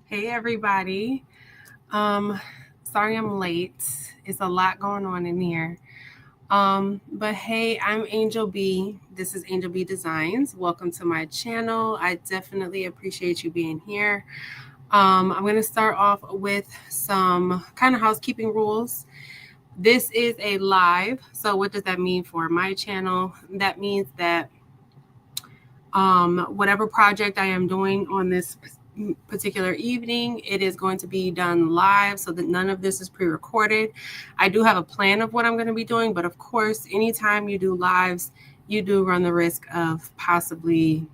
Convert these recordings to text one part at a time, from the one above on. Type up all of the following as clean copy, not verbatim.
Hey everybody. Sorry I'm late. It's a lot going on in here. But hey, I'm Angel B. This is Angel B Designs. Welcome to my channel. I definitely appreciate you being here. I'm going to start off with some kind of housekeeping rules. This is a live. So what does that mean for my channel? That means that whatever project I am doing on this particular evening, it is going to be done live so that none of this is pre-recorded. I do have a plan of what I'm going to be doing, but of course, anytime you do lives, you do run the risk of possibly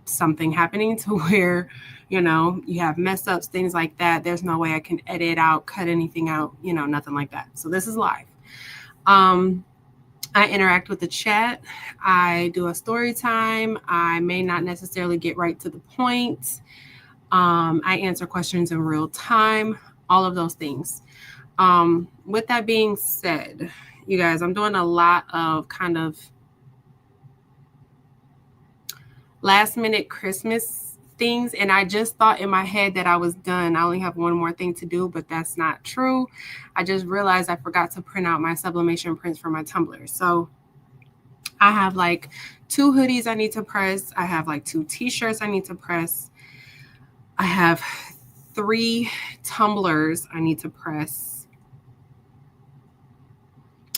something happening to where, you have mess ups, things like that. There's no way I can edit out, cut anything out, nothing like that. So this is live. I interact with the chat. I do a story time. I may not necessarily get right to the point. I answer questions in real time, all of those things. With that being said, you guys, I'm doing a lot of kind of last minute Christmas things. And I just thought in my head that I was done. I only have one more thing to do, but that's not true. I just realized I forgot to print out my sublimation prints for my Tumbler. So I have like 2 hoodies I need to press. I have like 2 t-shirts I need to press. I have 3 tumblers I need to press.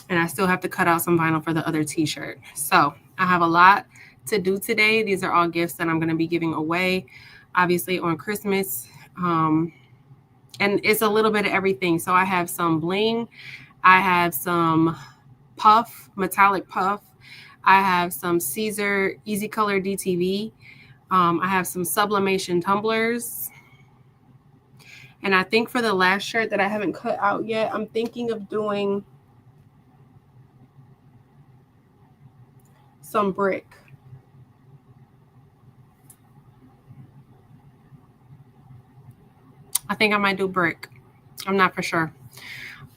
And I still have to cut out some vinyl for the other t-shirt. So I have a lot to do today. These are all gifts that I'm going to be giving away, obviously on Christmas. And it's a little bit of everything. So I have some bling. I have some puff, metallic puff. I have some Siser Easy Color DTV. I have some Sublimation tumblers. And I think for the last shirt that I haven't cut out yet, I'm thinking of doing some brick. I think I might do brick. I'm not for sure.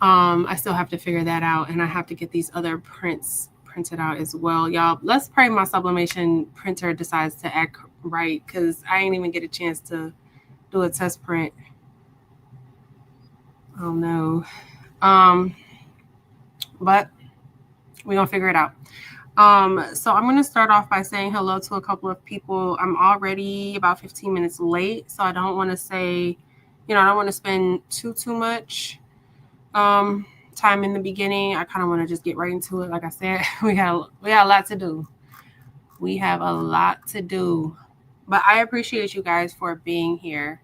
I still have to figure that out, and I have to get these other prints printed out as well. Y'all, let's pray my sublimation printer decides to act right, because I ain't even get a chance to do a test print. Oh no. But we're gonna figure it out. So I'm gonna start off by saying hello to a couple of people. I'm already about 15 minutes late, so I don't want to say, I don't want to spend too much time in the beginning. I kind of want to just get right into it. Like I said, we got a lot to do. We have a lot to do. But I appreciate you guys for being here.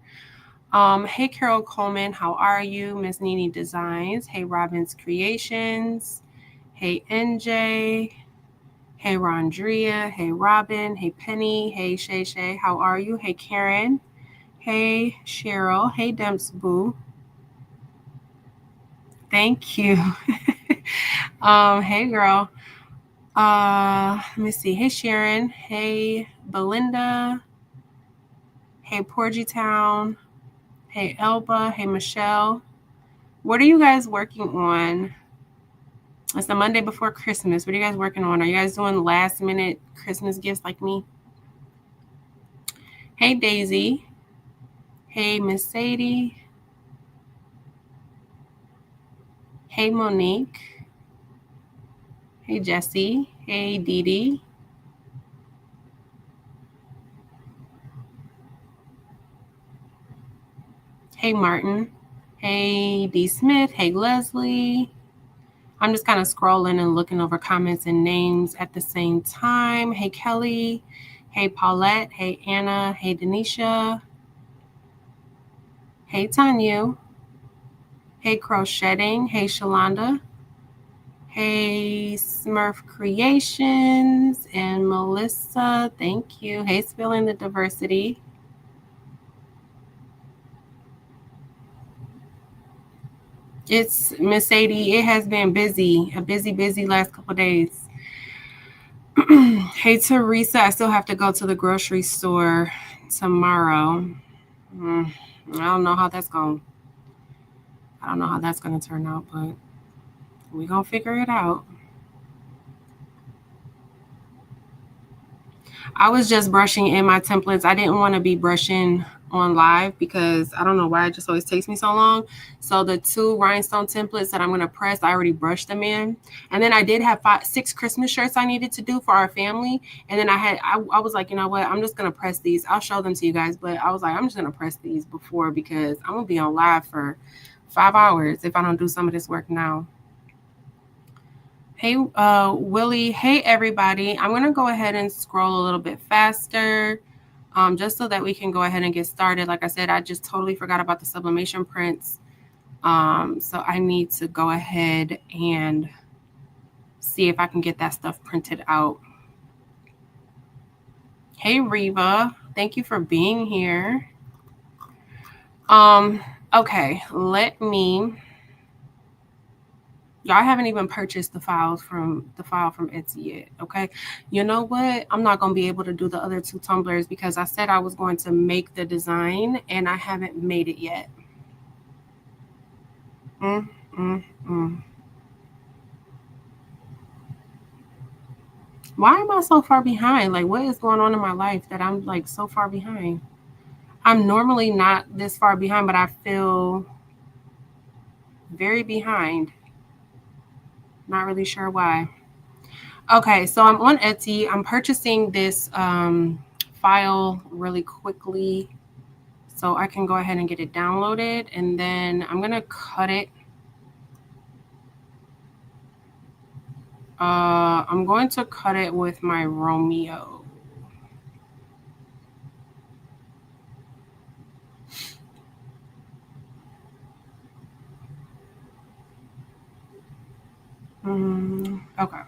Hey, Carol Coleman, how are you? Miss Nini Designs. Hey, Robin's Creations. Hey, NJ. Hey, Rondria. Hey, Robin. Hey, Penny. Hey, Shay Shay, how are you? Hey, Karen. Hey, Cheryl. Hey, Demps Boo. Thank you. Hey, girl. Let me see. Hey, Sharon. Hey, Belinda. Hey, Porgy Town. Hey, Elba. Hey, Michelle. What are you guys working on? It's the Monday before Christmas. What are you guys working on? Are you guys doing last minute Christmas gifts like me? Hey, Daisy. Hey, Miss Sadie. Hey, Monique. Hey, Jessie. Hey, Dee Dee. Hey, Martin. Hey, D. Smith. Hey, Leslie. I'm just kind of scrolling and looking over comments and names at the same time. Hey, Kelly. Hey, Paulette. Hey, Anna. Hey, Denisha. Hey, Tanya. Hey, Crocheting. Hey, Shalonda. Hey, Smurf Creations. And Melissa, thank you. Hey, Spilling the Diversity. It's Miss Sadie. It has been busy, a busy last couple of days. Hey, Teresa. I still have to go to the grocery store tomorrow. I don't know how that's going. I don't know how that's going to turn out, but we're going to figure it out. I was just brushing in my templates. I didn't want to be brushing on live because I don't know why it just always takes me so long. So the 2 rhinestone templates that I'm going to press, I already brushed them in. And then I did have 6 Christmas shirts I needed to do for our family. And then I was like, you know what? I'm just going to press these. I'll show them to you guys. But I was like, I'm just going to press these before because I'm going to be on live for 5 hours if I don't do some of this work now. Hey, Willie. Hey, everybody. I'm going to go ahead and scroll a little bit faster just so that we can go ahead and get started. Like I said, I just totally forgot about the sublimation prints. So I need to go ahead and see if I can get that stuff printed out. Hey, Reva. Thank you for being here. Okay, let me... Y'all haven't even purchased the file from Etsy yet, okay? You know what? I'm not going to be able to do the other 2 tumblers because I said I was going to make the design and I haven't made it yet. Why am I so far behind? Like, what is going on in my life that I'm like so far behind? I'm normally not this far behind, but I feel very behind. Not really sure why. Okay, so I'm on Etsy. I'm purchasing this file really quickly so I can go ahead and get it downloaded, and then I'm gonna cut it. I'm going to cut it with my Romeo. Okay.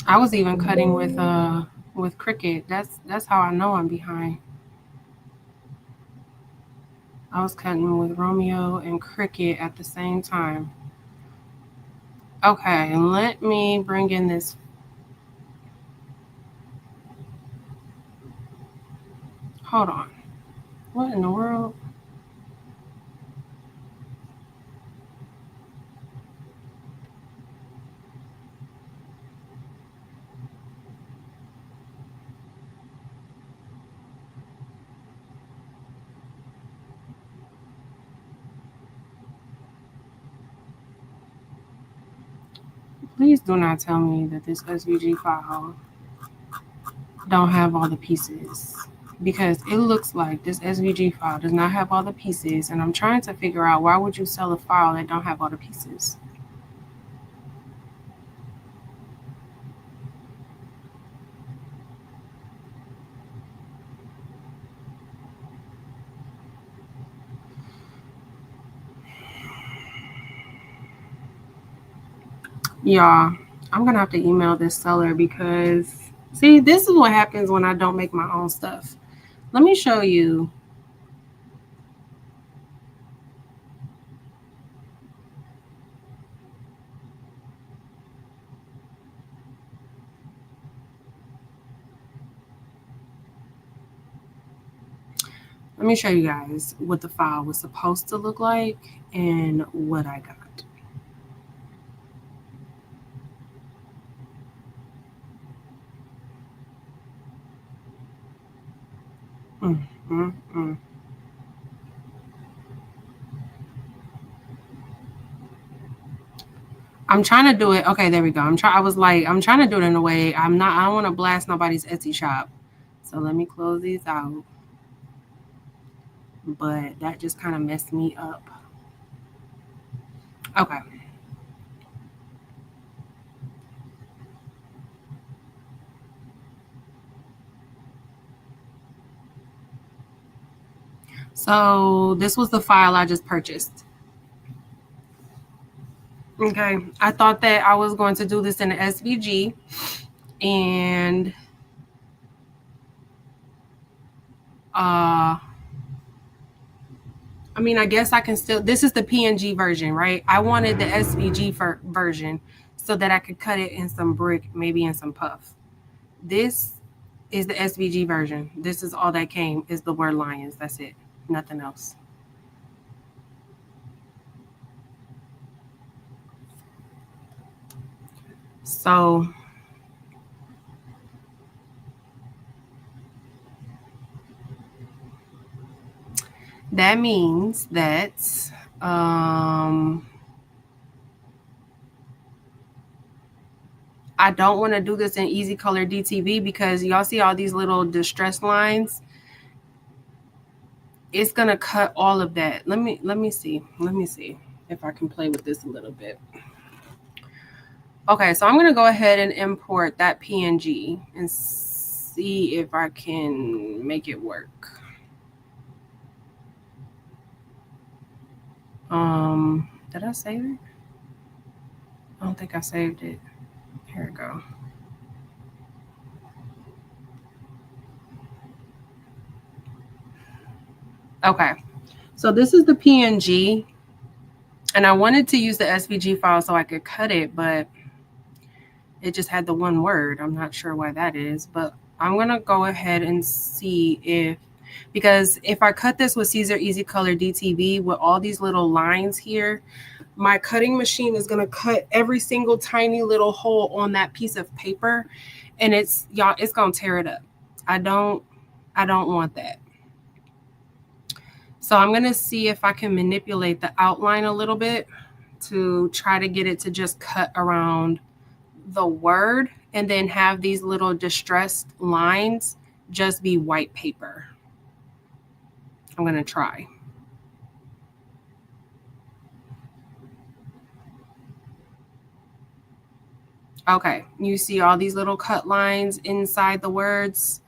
I was even cutting with Cricut. That's how I know I'm behind. I was cutting with Romeo and Cricut at the same time. Okay, let me bring in this. Hold on. What in the world? Please do not tell me that this SVG file don't have all the pieces, because it looks like this SVG file does not have all the pieces, and I'm trying to figure out why would you sell a file that don't have all the pieces? Y'all, I'm gonna have to email this seller because see, this is what happens when I don't make my own stuff. Let me show you. Let me show you guys what the file was supposed to look like and what I got. I'm trying to do it. Okay, there we go. I'm trying to do it in a way. I don't want to blast nobody's Etsy shop. So let me close these out. But that just kind of messed me up. Okay. So this was the file I just purchased. Okay. I thought that I was going to do this in the SVG, and I mean, I guess I can still, this is the PNG version, right? I wanted the SVG version so that I could cut it in some brick, maybe in some puff. This is the SVG version. This is all that came, is the word lions. That's it. Nothing else. So that means that I don't want to do this in easy color DTV because y'all see all these little distress lines. It's gonna cut all of that. Let me see. Let me see if I can play with this a little bit. Okay, so I'm gonna go ahead and import that PNG and see if I can make it work. Did I save it? I don't think I saved it. Here we go. Okay, so this is the PNG, and I wanted to use the SVG file so I could cut it, but it just had the one word. I'm not sure why that is, but I'm gonna go ahead and see because if I cut this with Siser Easy Color DTV with all these little lines here, my cutting machine is gonna cut every single tiny little hole on that piece of paper, and it's gonna tear it up. I don't want that. So I'm gonna see if I can manipulate the outline a little bit to try to get it to just cut around the word and then have these little distressed lines just be white paper. I'm gonna try. Okay, you see all these little cut lines inside the words.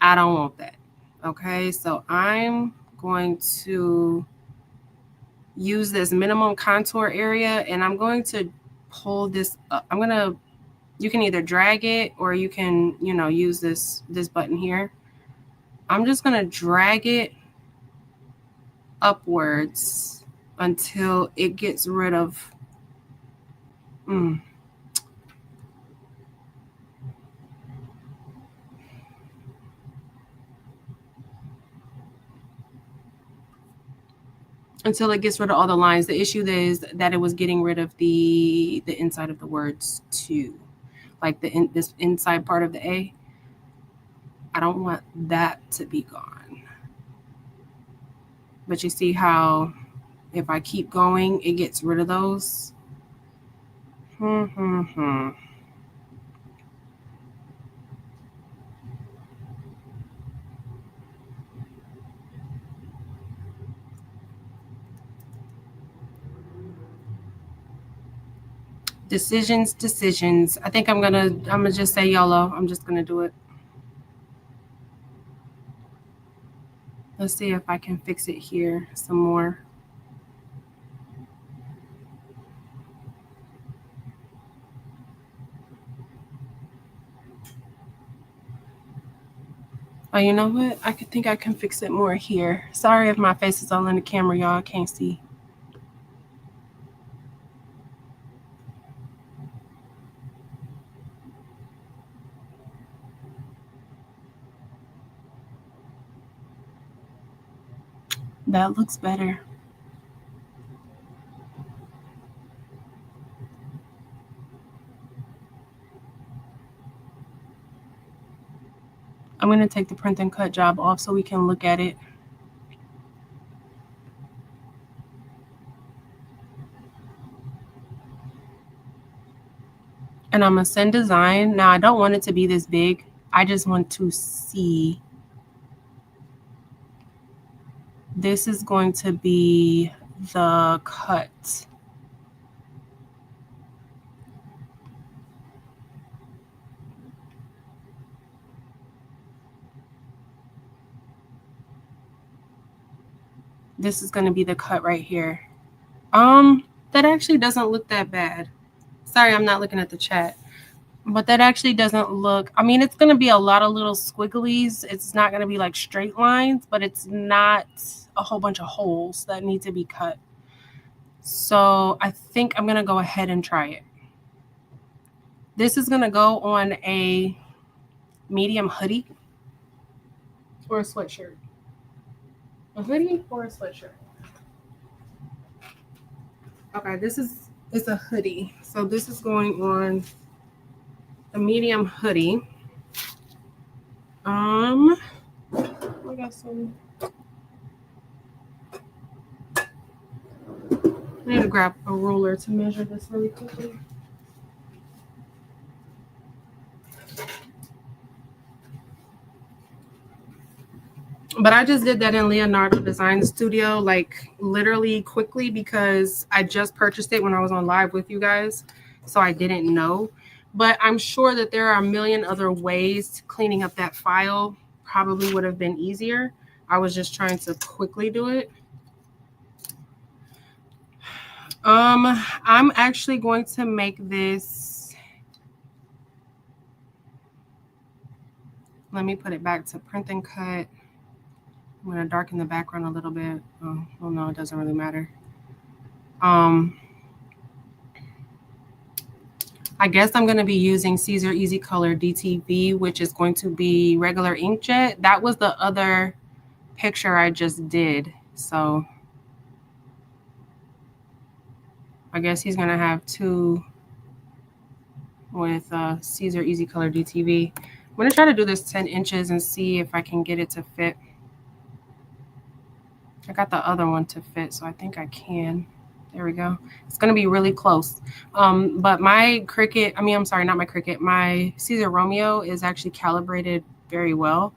I don't want that. Okay, so I'm going to use this minimum contour area and I'm going to pull this up. You can either drag it or you can, use this button here. I'm just gonna drag it upwards until it gets rid of until it gets rid of all the lines. The issue is that it was getting rid of the inside of the words too, like this inside part of the A. I don't want that to be gone. But you see how if I keep going, it gets rid of those. Decisions. I think I'm gonna just say YOLO. I'm just gonna do it. Let's see if I can fix it here some more. Oh, you know what? I think I can fix it more here. Sorry if my face is all in the camera, y'all can't see. That looks better. I'm going to take the print and cut job off so we can look at it. And I'm going to send design. Now, I don't want it to be this big. I just want to see. This is going to be the cut. This is going to be the cut right here. That actually doesn't look that bad. Sorry, I'm not looking at the chat. But that actually doesn't look, I mean, it's going to be a lot of little squigglies. It's not going to be like straight lines, but it's not a whole bunch of holes that need to be cut. So I think I'm going to go ahead and try it. This is going to go on a medium hoodie or a sweatshirt. A hoodie or a sweatshirt. Okay, it's a hoodie. So this is going on a medium hoodie. I got some. I need to grab a ruler to measure this really quickly. But I just did that in Leonardo Design Studio, like literally quickly, because I just purchased it when I was on live with you guys. So I didn't know. But I'm sure that there are a million other ways cleaning up that file probably would have been easier. I was just trying to quickly do it. I'm actually going to make this. Let me put it back to print and cut. I'm going to darken the background a little bit. Oh, well, no, it doesn't really matter. I guess I'm going to be using Siser Easy Color DTV, which is going to be regular inkjet. That was the other picture I just did. So I guess he's going to have two with Siser Easy Color DTV. I'm going to try to do this 10 inches and see if I can get it to fit. I got the other one to fit, so I think I can. There we go. It's going to be really close. But my Cricut, not my Cricut, my Siser Romeo is actually calibrated very well.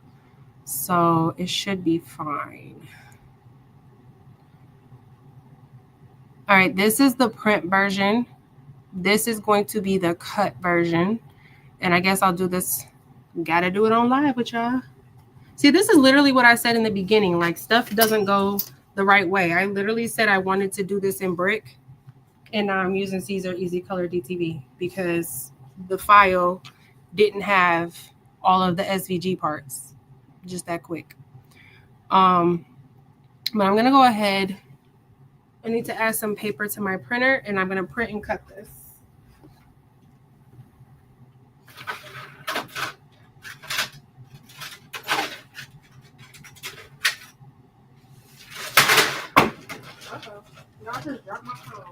So it should be fine. All right, this is the print version. This is going to be the cut version. And I guess I'll do this. Gotta do it on live with y'all. See, this is literally what I said in the beginning. Like, stuff doesn't go the right way. I literally said I wanted to do this in brick. And now I'm using Siser Easy Color DTV because the file didn't have all of the SVG parts. Just that quick. But I'm going to go ahead. I need to add some paper to my printer, and I'm going to print and cut this. Uh-oh. Y'all just dropped my phone.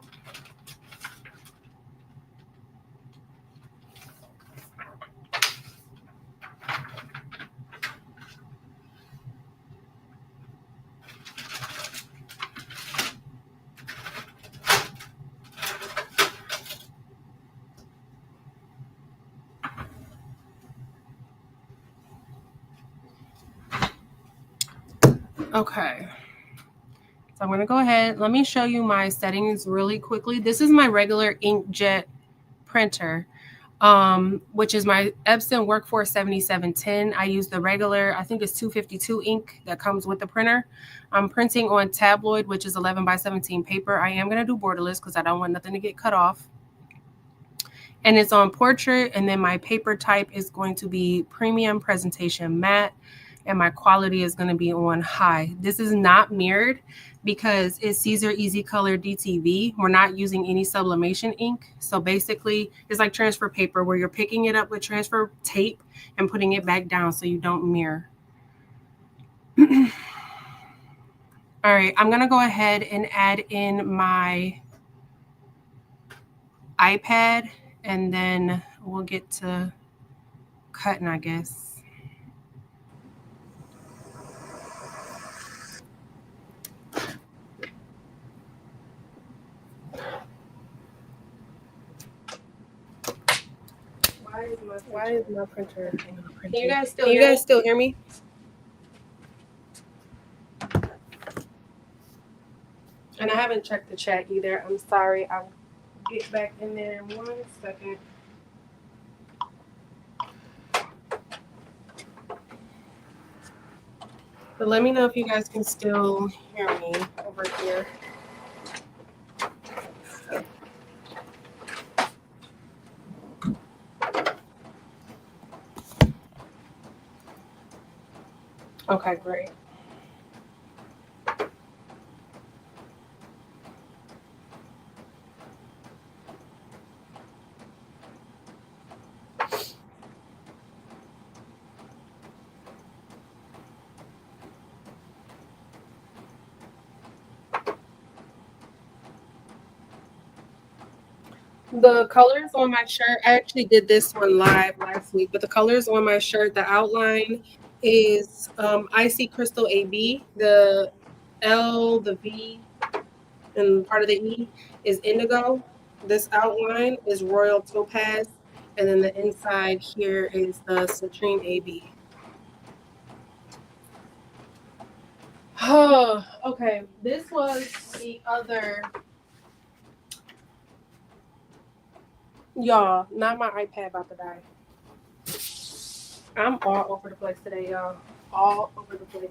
Okay, so I'm going to go ahead. Let me show you my settings really quickly. This is my regular inkjet printer, which is my Epson Workforce 7710. I use the regular, I think it's 252 ink that comes with the printer. I'm printing on tabloid, which is 11 by 17 paper. I am going to do borderless because I don't want nothing to get cut off. And it's on portrait, and then my paper type is going to be premium presentation matte, and my quality is going to be on high. This is not mirrored because it's Siser Easy Color DTV. We're not using any sublimation ink. So basically, it's like transfer paper where you're picking it up with transfer tape and putting it back down so you don't mirror. All right, I'm going to go ahead and add in my iPad, and then we'll get to cutting, I guess. Why is my printer? Can you guys still hear me? And I haven't checked the chat either. I'm sorry. I'll get back in there in 1 second. But let me know if you guys can still hear me over here. Okay, great. The colors on my shirt, I actually did this one live last week, but the colors on my shirt, the outline is Icy Crystal AB. The L, the V, and part of the E is indigo. This outline is royal topaz, and then the inside here is the citrine AB. Oh, okay. This was the other. Y'all, not my iPad about to die. I'm all over the place today, y'all. All over the place.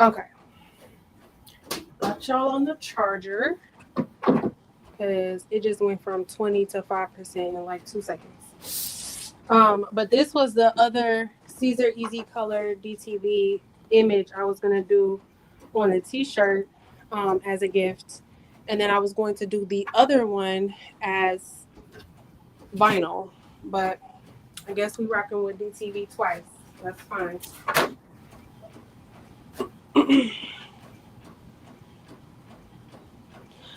Okay. Got y'all on the charger because it just went from 20 to 5% in like 2 seconds. But this was the other Siser Easy Color DTV image I was gonna do on a t-shirt as a gift, and then I was going to do the other one as vinyl, but I guess we rocking with DTV twice. That's fine.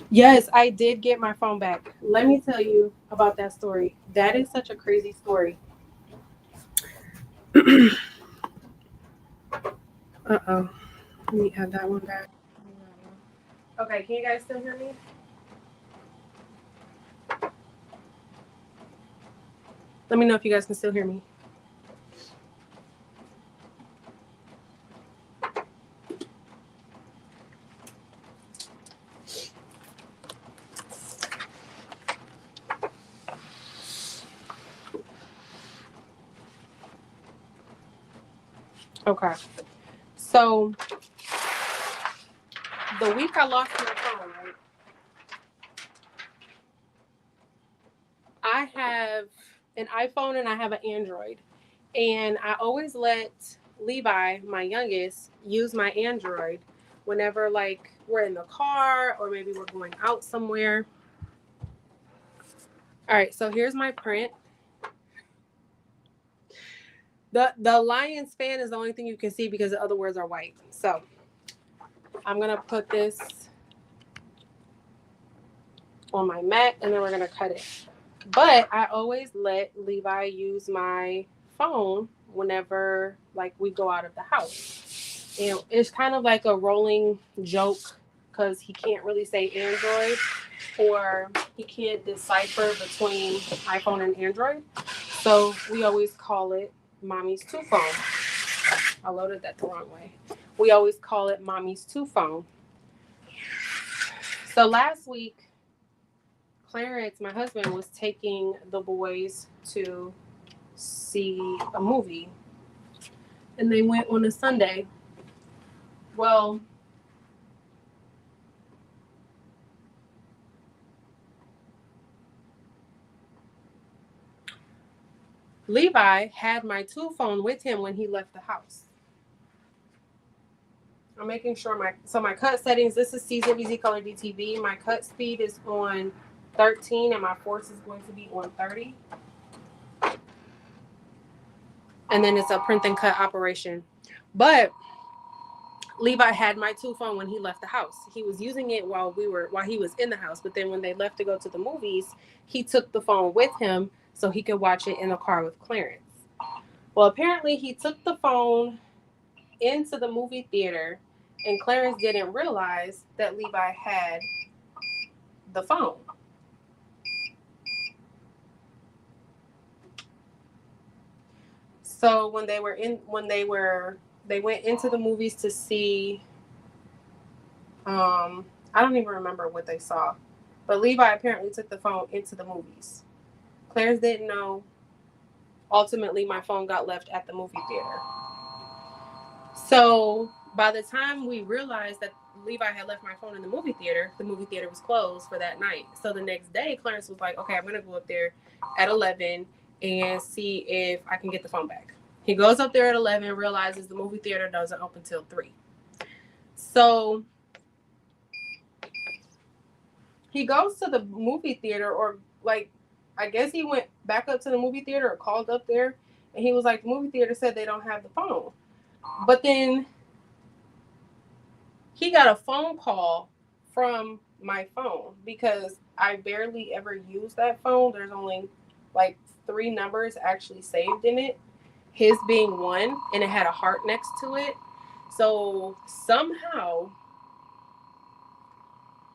Yes, I did get my phone back. Let me tell you about that story. That is such a crazy story. Uh-oh. Let me have that one back. Okay, can you guys still hear me? Let me know if you guys can still hear me. Okay. So the week I lost my phone, right? I have an iPhone and I have an Android. And I always let Levi, my youngest, use my Android whenever like we're in the car or maybe we're going out somewhere. All right, so here's my print. The lion's fan is the only thing you can see because the other words are white. So I'm gonna put this on my mat and then we're gonna cut it. But I always let Levi use my phone whenever like we go out of the house. And it's kind of like a rolling joke because he can't really say Android or he can't decipher between iPhone and Android. So we always call it Mommy's two phone. I loaded that the wrong way. We always call it Mommy's two phone. So last week, Clarence, my husband, was taking the boys to see a movie. And they went on a Sunday. Well, Levi had my two phone with him when he left the house. I'm making sure my cut settings, this is Siser Easy Color DTV. My cut speed is on 13 and my force is going to be on 30. And then it's a print and cut operation. But Levi had my two phone when he left the house. He was using it while he was in the house. But then when they left to go to the movies, he took the phone with him so he could watch it in the car with Clarence. Well, apparently he took the phone into the movie theater and Clarence didn't realize that Levi had the phone. So when they went into the movies to see, I don't even remember what they saw, but Levi apparently took the phone into the movies. Clarence didn't know. Ultimately, my phone got left at the movie theater. So by the time we realized that Levi had left my phone in the movie theater was closed for that night. So the next day, Clarence was like, okay, I'm going to go up there at 11 and see if I can get the phone back. He goes up there at 11, realizes the movie theater doesn't open till 3. So he goes to the movie theater, or like, I guess he went back up to the movie theater or called up there, and he was like, the movie theater said they don't have the phone. But then he got a phone call from my phone because I barely ever use that phone. There's only like 3 numbers actually saved in it, his being one, and it had a heart next to it. So somehow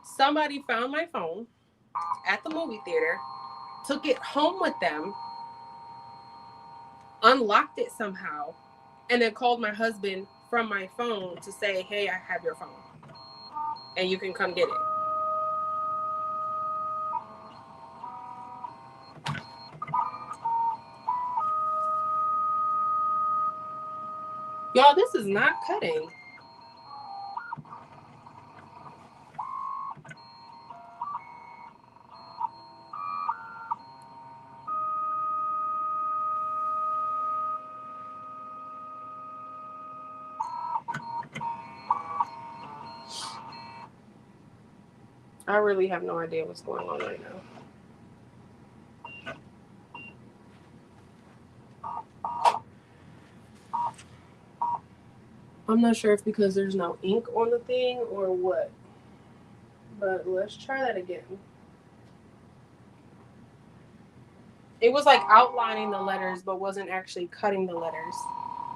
somebody found my phone at the movie theater, took it home with them, unlocked it somehow, and then called my husband from my phone to say, hey, I have your phone and you can come get it. Y'all, this is not cutting. I really have no idea what's going on right now. I'm not sure if because there's no ink on the thing or what. But let's try that again. It was like outlining the letters, but wasn't actually cutting the letters.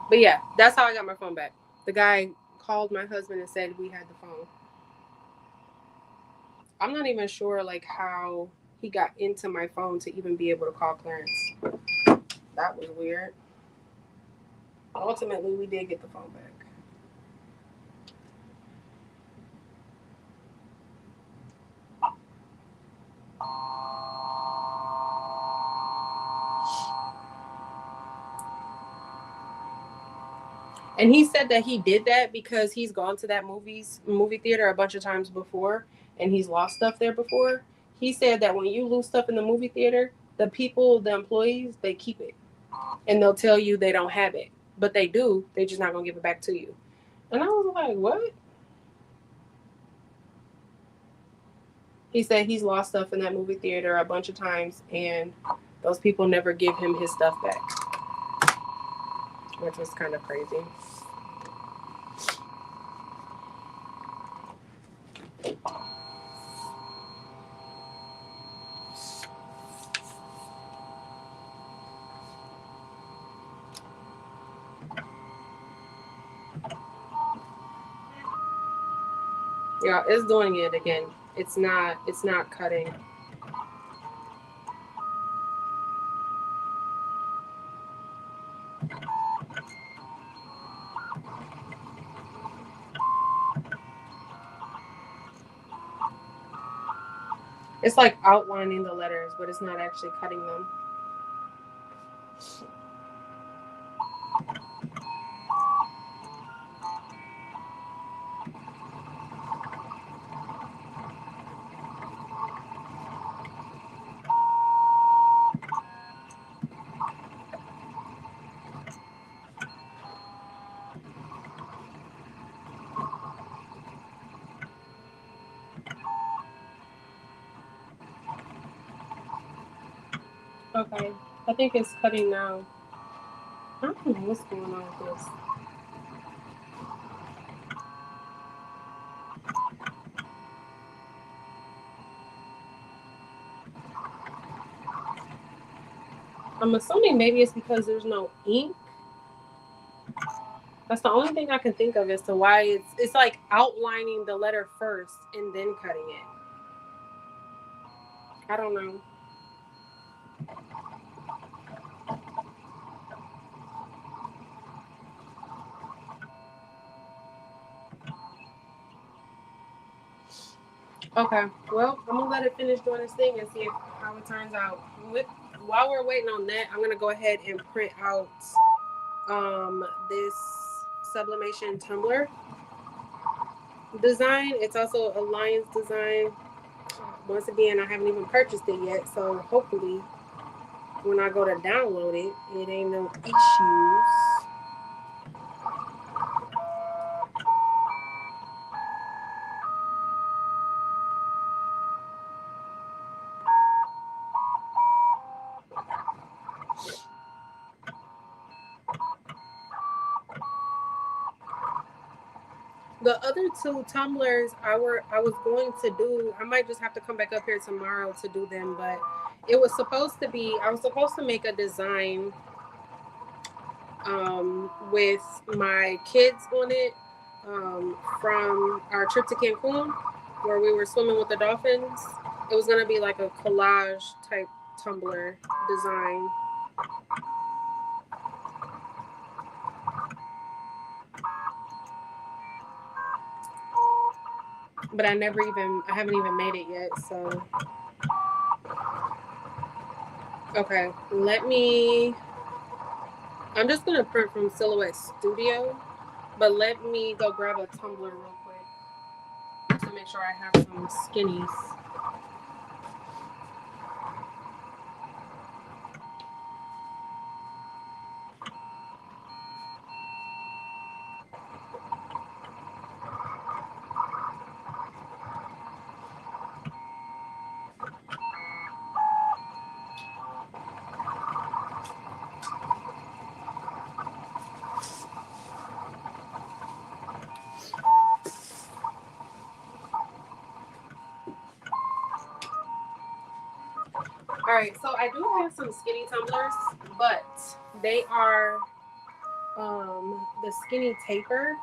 But yeah, that's how I got my phone back. The guy called my husband and said we had the phone. I'm not even sure like how he got into my phone to even be able to call Clarence. That was weird. Ultimately, we did get the phone back. And he said that he did that because he's gone to that movie theater a bunch of times before, and he's lost stuff there before. He said that when you lose stuff in the movie theater, the employees, they keep it. And they'll tell you they don't have it. But they do. They're just not going to give it back to you. And I was like, what? He said he's lost stuff in that movie theater a bunch of times, and those people never give him his stuff back. Which was kind of crazy. Yeah, it's doing it again. It's not cutting. It's like outlining the letters, but it's not actually cutting them. Okay, I think it's cutting now. I don't know what's going on with this. I'm assuming maybe it's because there's no ink. That's the only thing I can think of as to why it's like outlining the letter first and then cutting it. I don't know. Okay, well, I'm gonna let it finish doing this thing and see how it turns out. While we're waiting on that, I'm gonna go ahead and print out this Sublimation Tumbler. design. It's also a lion's design. Once again, I haven't even purchased it yet, so hopefully when I go to download it, it ain't no issues. The other two tumblers I was going to do, I might just have to come back up here tomorrow to do them, but it was supposed to be, I was supposed to make a design with my kids on it from our trip to Cancun where we were swimming with the dolphins. It was going to be like a collage type tumbler design. But I haven't even made it yet, so. Okay, I'm just going to print from Silhouette Studio, but let me go grab a tumbler real quick to make sure I have some skinnies. All right, so I do have some skinny tumblers, but they are the skinny taper,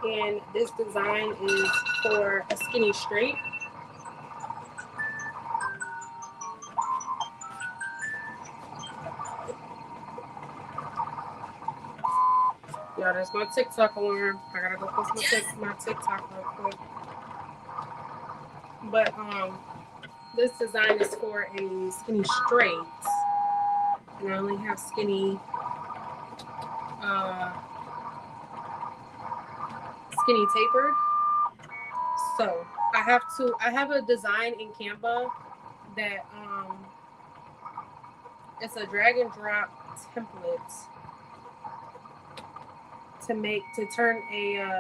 and this design is for a skinny straight. Yeah, there's my TikTok alarm. I gotta go post my TikTok real quick. But this design is for a skinny straight, and I only have skinny tapered. So I have a design in Canva that it's a drag and drop template to turn a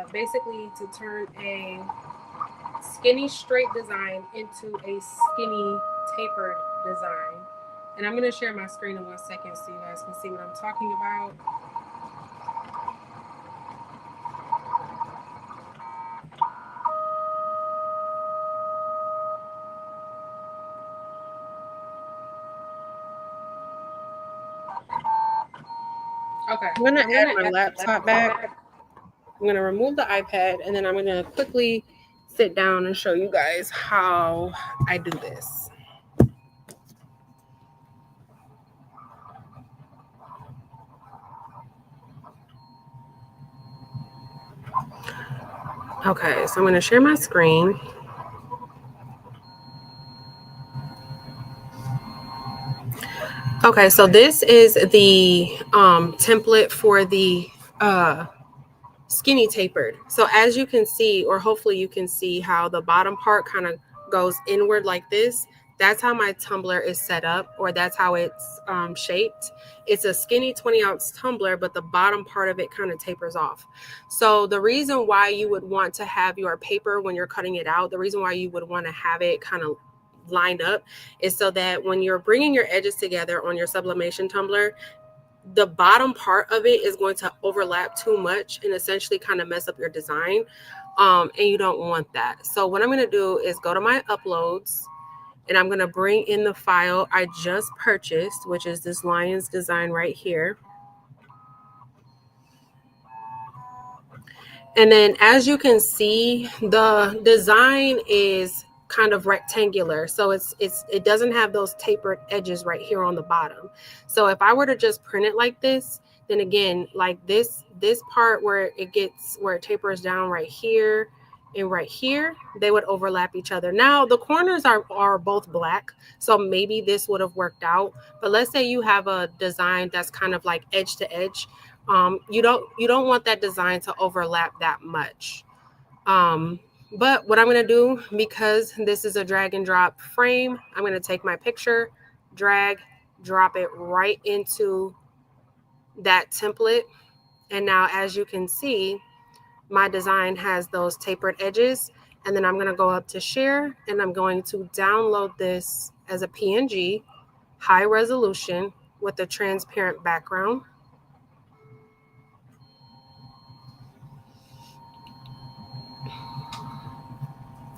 skinny straight design into a skinny tapered design. And I'm going to share my screen in 1 second so you guys can see what I'm talking about. Okay, I'm going to add my laptop back. I'm going to remove the iPad, and then I'm going to quickly sit down and show you guys how I do this. Okay, so I'm going to share my screen. Okay, so this is the template for the skinny tapered. So as you can see, or hopefully you can see how the bottom part kind of goes inward like this. That's how my tumbler is set up, or that's how it's shaped. It's a skinny 20-ounce tumbler, but the bottom part of it kind of tapers off. So the reason why you would want to have your paper when you're cutting it out, the reason why you would want to have it kind of lined up is so that when you're bringing your edges together on your sublimation tumbler, the bottom part of it is going to overlap too much and essentially kind of mess up your design. And you don't want that. So what I'm going to do is go to my uploads, and I'm going to bring in the file I just purchased, which is this lion's design right here. And then as you can see, the design is kind of rectangular. So it doesn't have those tapered edges right here on the bottom. So if I were to just print it like this, then again, like this part where it tapers down right here and right here, they would overlap each other. Now the corners are both black, so maybe this would have worked out. But let's say you have a design that's kind of like edge to edge. You don't want that design to overlap that much. But what I'm going to do, because this is a drag and drop frame, I'm going to take my picture, drag, drop it right into that template. And now, as you can see, my design has those tapered edges. And then I'm going to go up to share, and I'm going to download this as a PNG, high resolution with a transparent background.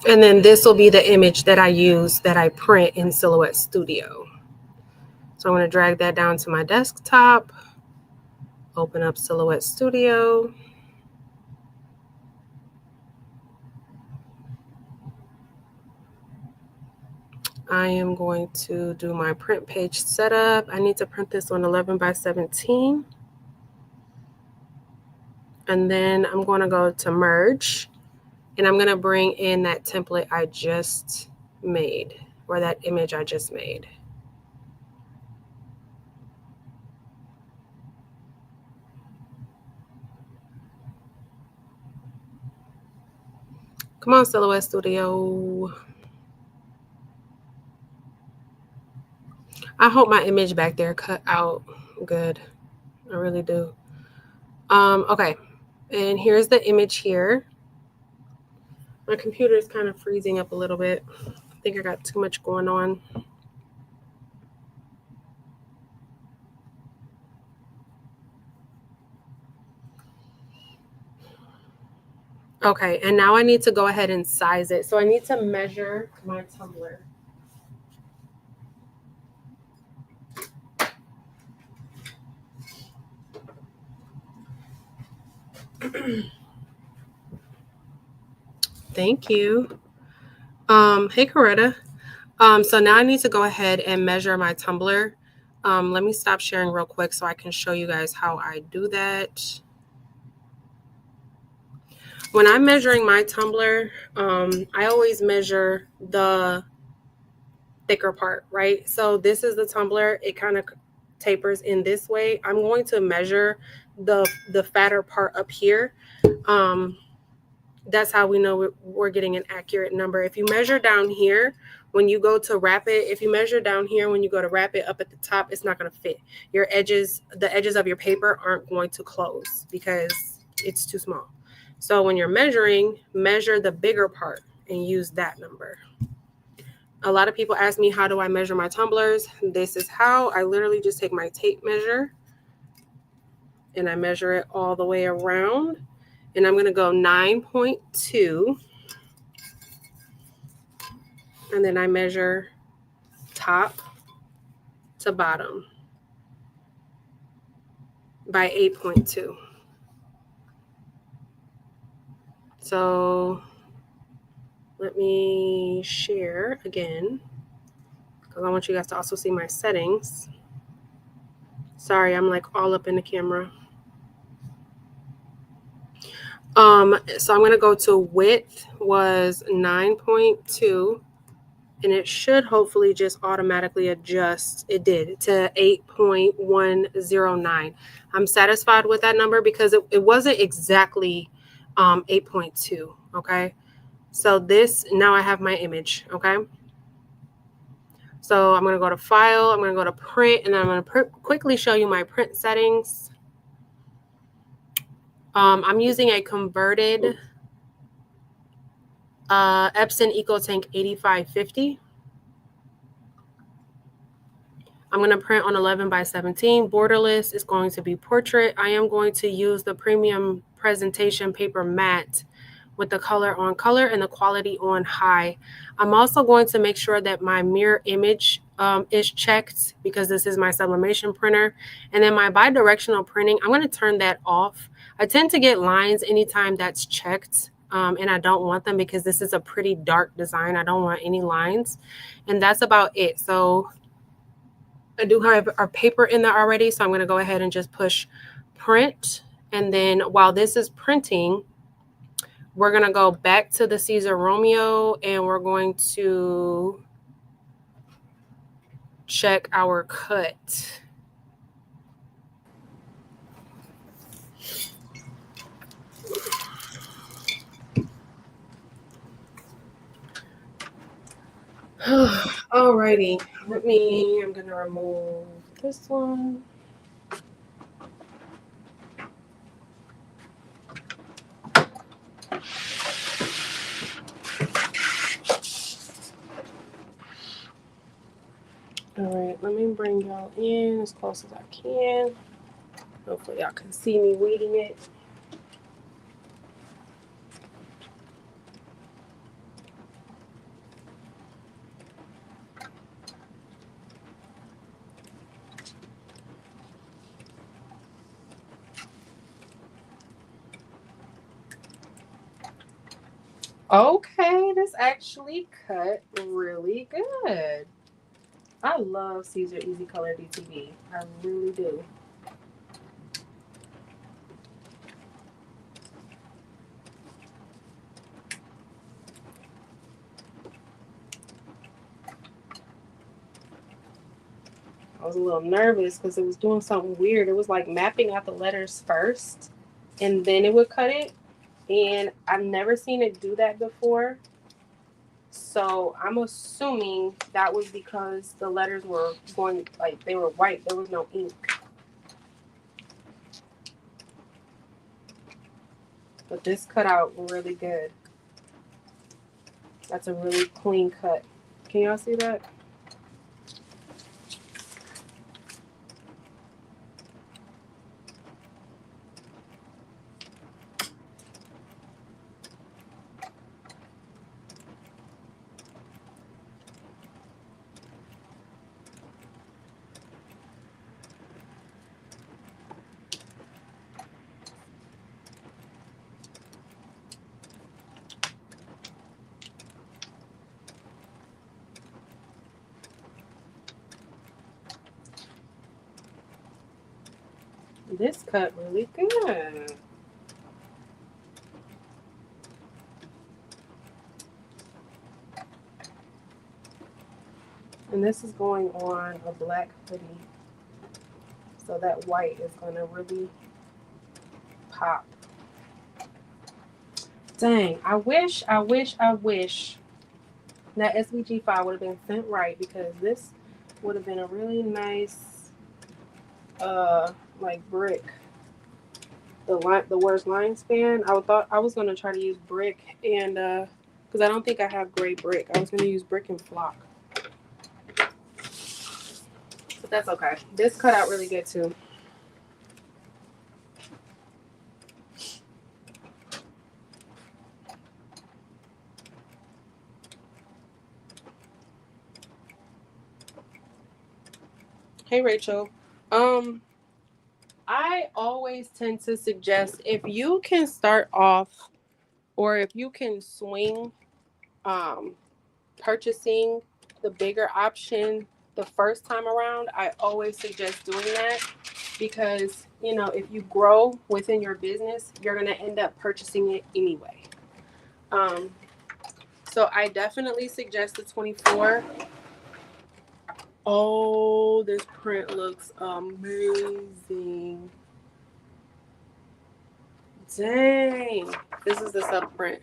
And then this will be the image that I use, that I print in Silhouette Studio. So I'm going to drag that down to my desktop, open up Silhouette Studio. I am going to do my print page setup. I need to print this on 11 by 17. And then I'm going to go to merge, and I'm going to bring in that template I just made, or that image I just made. Come on, Silhouette Studio. I hope my image back there cut out good. I really do. Okay, and here's the image here. My computer is kind of freezing up a little bit. I think I got too much going on. Okay, and now I need to go ahead and size it. So I need to measure my tumbler. Thank you. Hey, Coretta. So now I need to go ahead and measure my tumbler. Let me stop sharing real quick so I can show you guys how I do that. When I'm measuring my tumbler, I always measure the thicker part, right? So this is the tumbler. It kind of tapers in this way. I'm going to measure the fatter part up here. That's how we know we're getting an accurate number. If you measure down here, when you go to wrap it, if you measure down here, when you go to wrap it up at the top, it's not going to fit. Your edges, the edges of your paper aren't going to close because it's too small. So when you're measuring, measure the bigger part and use that number. A lot of people ask me, how do I measure my tumblers? This is how. I literally just take my tape measure and I measure it all the way around. And I'm going to go 9.2. And then I measure top to bottom by 8.2. So let me share again, because I want you guys to also see my settings. Sorry, I'm like all up in the camera. So I'm going to go to width was 9.2, and it should hopefully just automatically adjust. It did to 8.109. I'm satisfied with that number because it wasn't exactly 8.2. Okay. So this, now I have my image. Okay. So I'm going to go to file. I'm going to go to print, and I'm going to quickly show you my print settings. I'm using a converted Epson EcoTank 8550. I'm going to print on 11 by 17. Borderless is going to be portrait. I am going to use the premium presentation paper matte with the color on color and the quality on high. I'm also going to make sure that my mirror image is checked because this is my sublimation printer. And then my bidirectional printing, I'm going to turn that off. I tend to get lines anytime that's checked. And I don't want them because this is a pretty dark design. I don't want any lines. And that's about it. So I do have our paper in there already. So I'm going to go ahead and just push print. And then while this is printing, we're going to go back to the Siser Romeo and we're going to check our cut. Alrighty, I'm gonna remove this one. Alright, let me bring y'all in as close as I can. Hopefully y'all can see me weeding it. Okay, this actually cut really good. I love Siser Easy Color DTV. I really do. I was a little nervous because it was doing something weird. It was like mapping out the letters first and then it would cut it. And I've never seen it do that before. So I'm assuming that was because the letters were going, like, they were white. There was no ink. But this cut out really good. That's a really clean cut. Can y'all see that? This cut really good. And this is going on a black hoodie. So that white is going to really pop. Dang, I wish that SVG file would have been sent right, because this would have been a really nice, like brick. The worst line span. I thought I was gonna try to use brick and because I don't think I have gray brick. I was gonna use brick and flock, but that's okay. This cut out really good too. Hey Rachel, I always tend to suggest, if you can start off, or if you can swing purchasing the bigger option the first time around, I always suggest doing that, because if you grow within your business, you're going to end up purchasing it anyway. So I definitely suggest the 24. Oh, this print looks amazing. Dang. This is the sub print.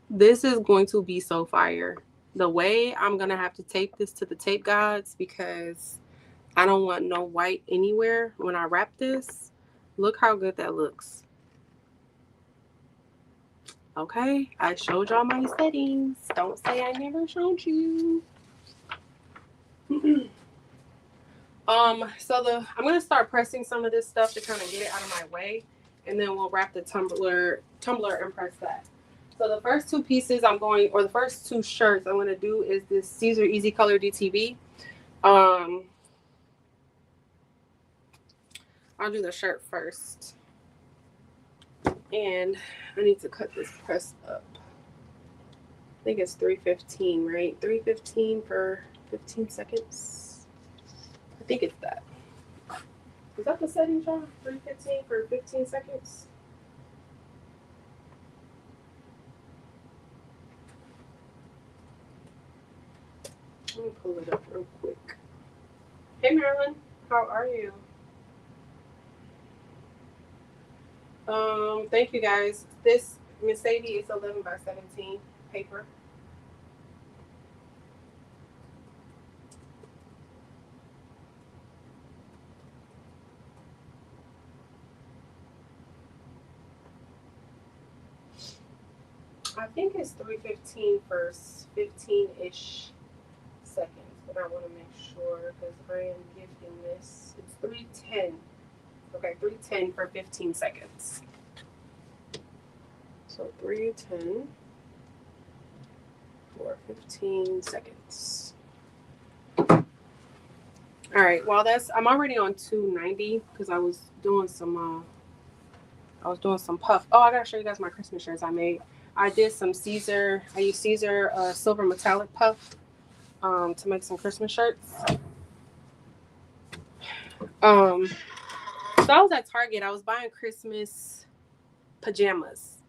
This is going to be so fire. The way I'm going to have to tape this to the tape gods, because I don't want no white anywhere when I wrap this. Look how good that looks. Okay, I showed y'all my settings. Don't say I never showed you. So I'm gonna start pressing some of this stuff to kind of get it out of my way, and then we'll wrap the tumbler and press that. So the first two pieces the first two shirts I'm gonna do is this Siser Easy Color DTV. I'll do the shirt first, and I need to cut this press up. I think it's 315, right? 315 for 15 seconds. I think it's that. Is that the setting, John? 315 for 15 seconds? Let me pull it up real quick. Hey, Marilyn. How are you? Thank you, guys. This Miss Sadie is 11 by 17 paper. I think it's 3:15 for 15-ish seconds, but I want to make sure because I am gifting this. It's 3:10. Okay, 3:10 for 15 seconds. So 3:10 for 15 seconds. All right, well I'm already on 290 because I was doing some puff. Oh, I gotta show you guys my Christmas shirts I made. I did some Siser. I used Siser silver metallic puff to make some Christmas shirts. So I was at Target. I was buying Christmas pajamas,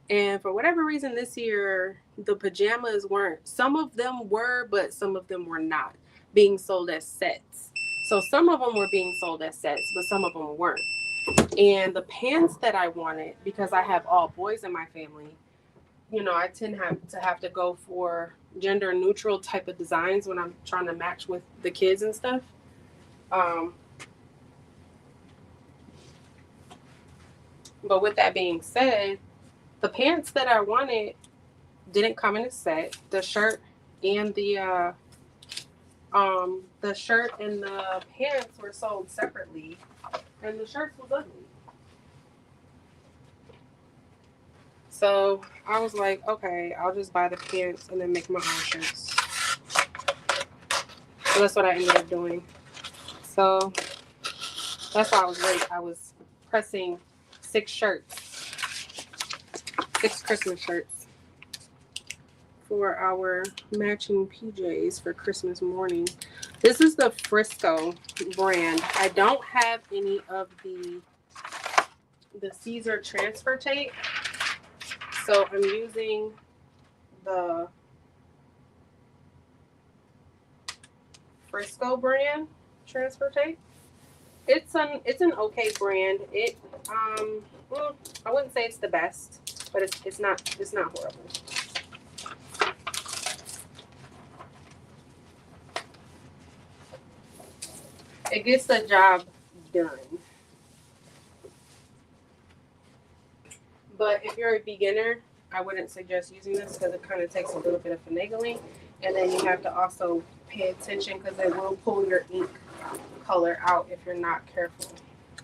and for whatever reason this year the pajamas weren't. Some of them were, but some of them were not being sold as sets. So some of them were being sold as sets, but some of them weren't. And the pants that I wanted, because I have all boys in my family, you know, I tend to have to go for gender neutral type of designs when I'm trying to match with the kids and stuff. But with that being said, the pants that I wanted didn't come in a set. The shirt and the pants were sold separately, and the shirts was ugly. So I was like, okay, I'll just buy the pants and then make my own shirts. So that's what I ended up doing. So that's why I was late. I was pressing 6 Christmas shirts for our matching PJs for Christmas morning. This is the Frisco brand. I don't have any of the Siser transfer tape. So I'm using the Frisco brand transfer tape. It's an okay brand. It well, I wouldn't say it's the best, but it's not horrible. It gets the job done. But if you're a beginner, I wouldn't suggest using this because it kind of takes a little bit of finagling, and then you have to also pay attention because it will pull your ink color out if you're not careful,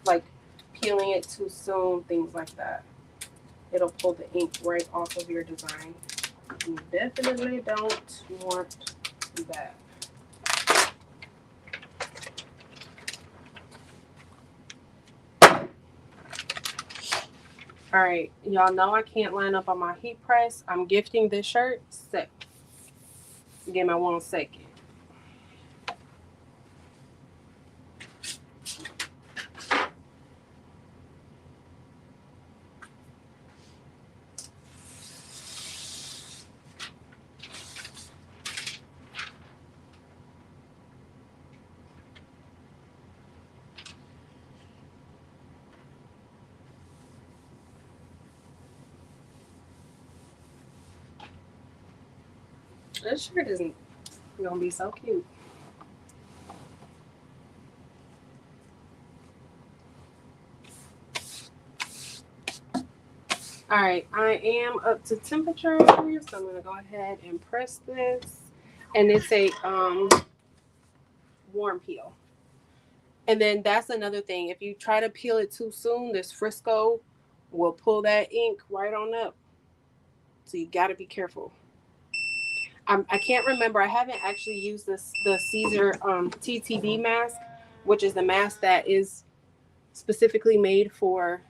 like peeling it too soon, things like that. It'll pull the ink right off of your design. You definitely don't want that. All right, y'all know I can't line up on my heat press. I'm gifting this shirt. Set. Give me 1 second. This shirt isn't gonna be so cute. All right, I am up to temperature here, so I'm gonna go ahead and press this, and it's a warm peel. And then that's another thing. If you try to peel it too soon, this Frisco will pull that ink right on up. So you got to be careful. I can't remember. I haven't actually used the Siser TTB mask, which is the mask that is specifically made for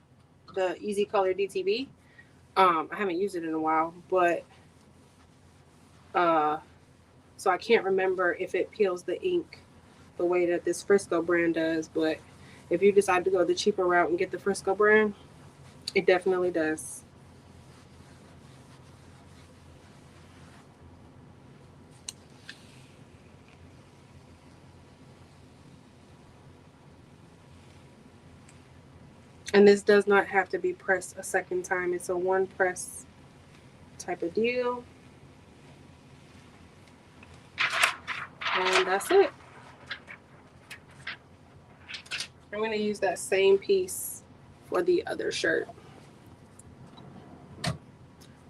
the Easy Color DTB. I haven't used it in a while, but so I can't remember if it peels the ink the way that this Frisco brand does. But if you decide to go the cheaper route and get the Frisco brand, it definitely does. And this does not have to be pressed a second time. It's a 1 press type of deal. And that's it. I'm going to use that same piece for the other shirt.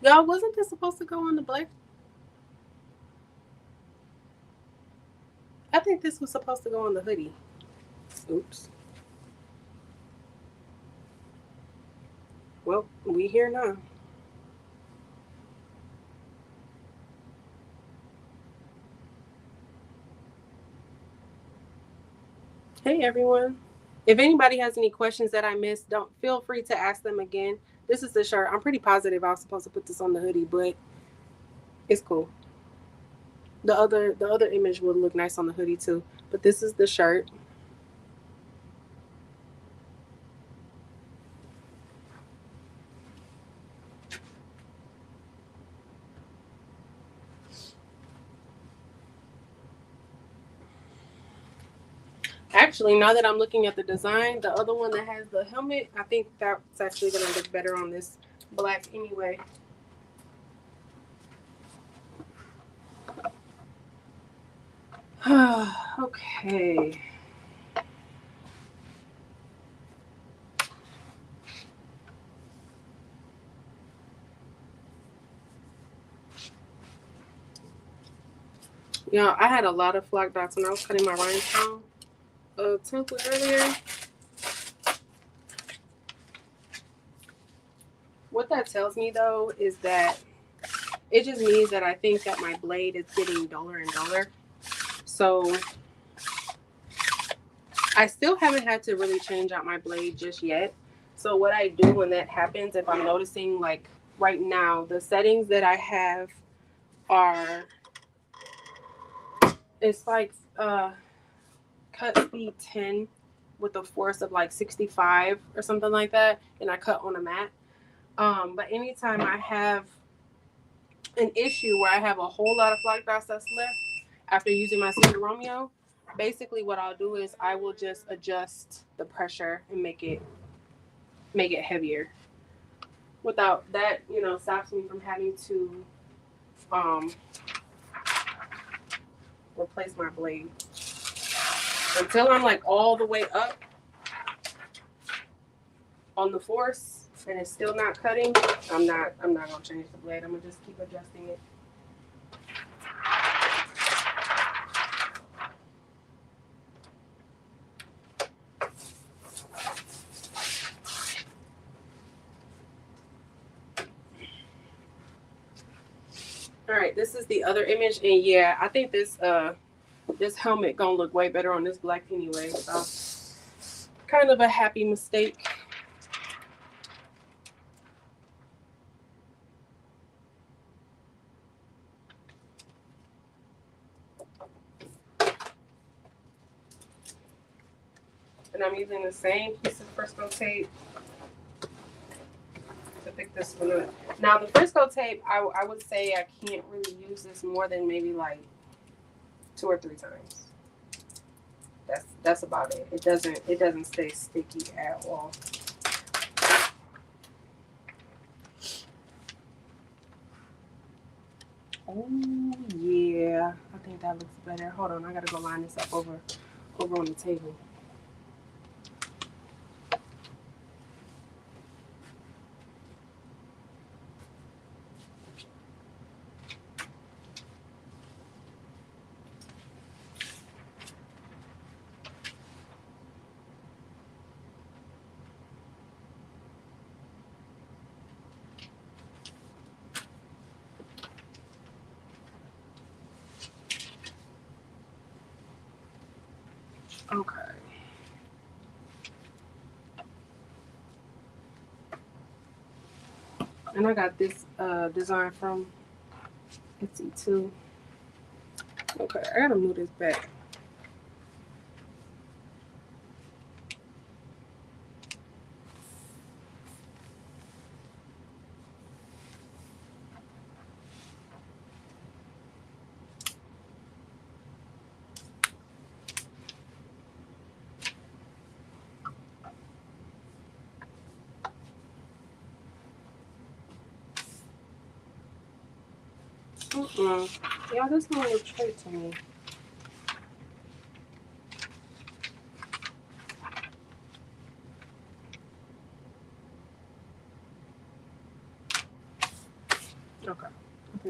Y'all, wasn't this supposed to go on the black? I think this was supposed to go on the hoodie. Oops. Well, we here now. Hey everyone. If anybody has any questions that I missed, don't feel free to ask them again. This is the shirt. I'm pretty positive I was supposed to put this on the hoodie, but it's cool. The other image would look nice on the hoodie too. But this is the shirt. Actually, now that I'm looking at the design, the other one that has the helmet, I think that's actually going to look better on this black anyway. Okay. Yeah, I had a lot of black dots when I was cutting my rhinestone Tumbler earlier. What that tells me though is that it just means that I think that my blade is getting duller and duller. So I still haven't had to really change out my blade just yet. So what I do when that happens, if I'm noticing like right now, the settings that I have are, it's like cut speed 10 with a force of like 65 or something like that, and I cut on a mat. But anytime I have an issue where I have a whole lot of black dots that's left after using my Siser Romeo, basically what I'll do is I will just adjust the pressure and make it heavier. Without that, stops me from having to replace my blade. Until I'm like all the way up on the force and it's still not cutting, I'm not gonna change the blade. I'm gonna just keep adjusting it. All right, this is the other image, and yeah, I think this helmet gonna look way better on this black anyway. So kind of a happy mistake. And I'm using the same piece of Frisco tape to pick this one up. Now the Frisco tape, I would say I can't really use this more than maybe like 2 or 3 times. That's about it. It doesn't stay sticky at all. Oh yeah, I think that looks better. Hold on, I gotta go line this up over on the table. Okay. And I got this design from Etsy too. Okay, I gotta move this back. Yeah, this one look straight to me.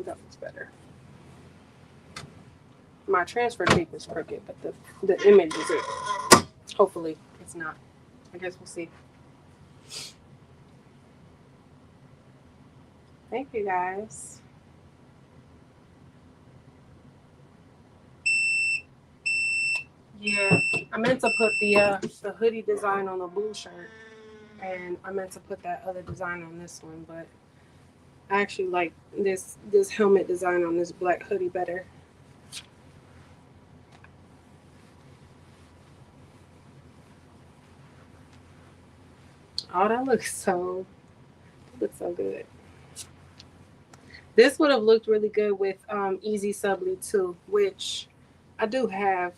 think that looks better. My transfer tape is crooked, but the image isn't. Hopefully it's not. I guess we'll see. Thank you guys. Yeah, I meant to put the hoodie design on the blue shirt, and I meant to put that other design on this one, but I actually like this helmet design on this black hoodie better. Oh, that looks so good. This would have looked really good with Easy Subly too, which I do have.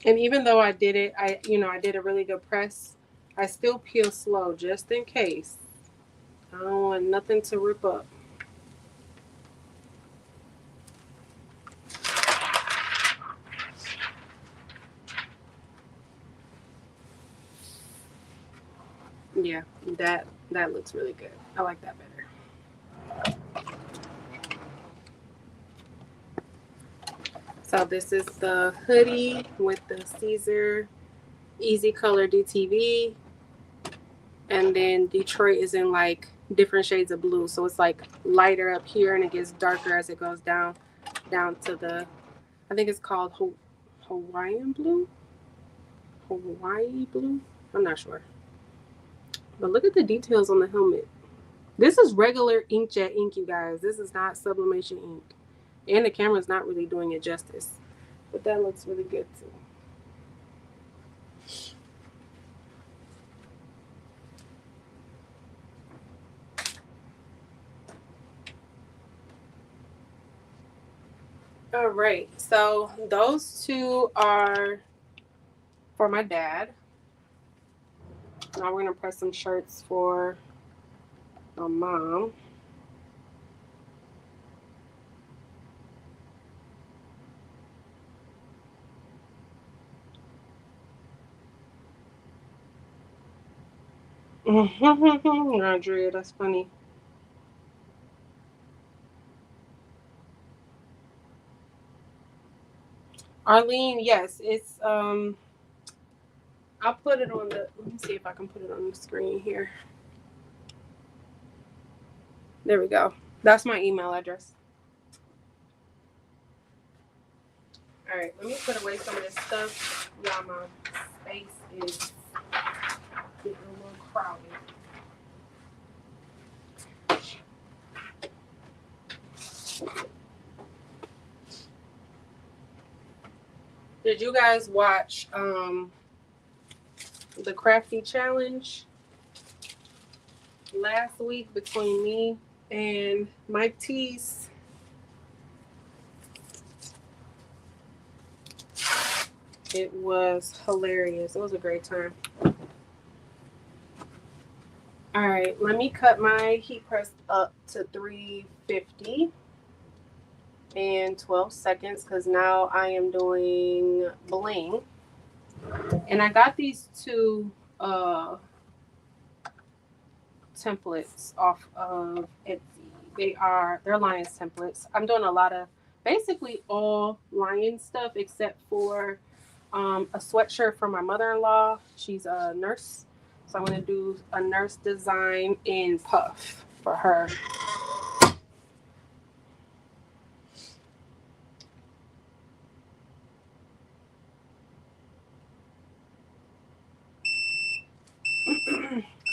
And even though I did it, I did a really good press, I still peel slow just in case. I don't want nothing to rip up. Yeah, that looks really good. I like that better. So this is the hoodie with the Siser Easy Color DTV. And then Detroit is in like different shades of blue. So it's like lighter up here and it gets darker as it goes down to the, I think it's called Hawaiian blue? Hawaii blue? I'm not sure. But look at the details on the helmet. This is regular inkjet ink, you guys. This is not sublimation ink. And the camera's not really doing it justice. But that looks really good too. All right, so those two are for my dad. Now we're gonna press some shirts for my mom. Andrea, that's funny. Arlene, yes, it's I'll put it on the, let me see if I can put it on the screen here. There we go. That's my email address. All right, let me put away some of this stuff. Yeah, my space is getting a little crowded. Did you guys watch the Crafty Challenge last week between me and Mike Tees? It was hilarious. It was a great time. All right, let me cut my heat press up to 350 in 12 seconds because now I am doing bling. And I got these two templates off of Etsy. They're Lions templates. I'm doing a lot of basically all Lion stuff except for a sweatshirt for my mother-in-law. She's a nurse. So I'm going to do a nurse design in puff for her.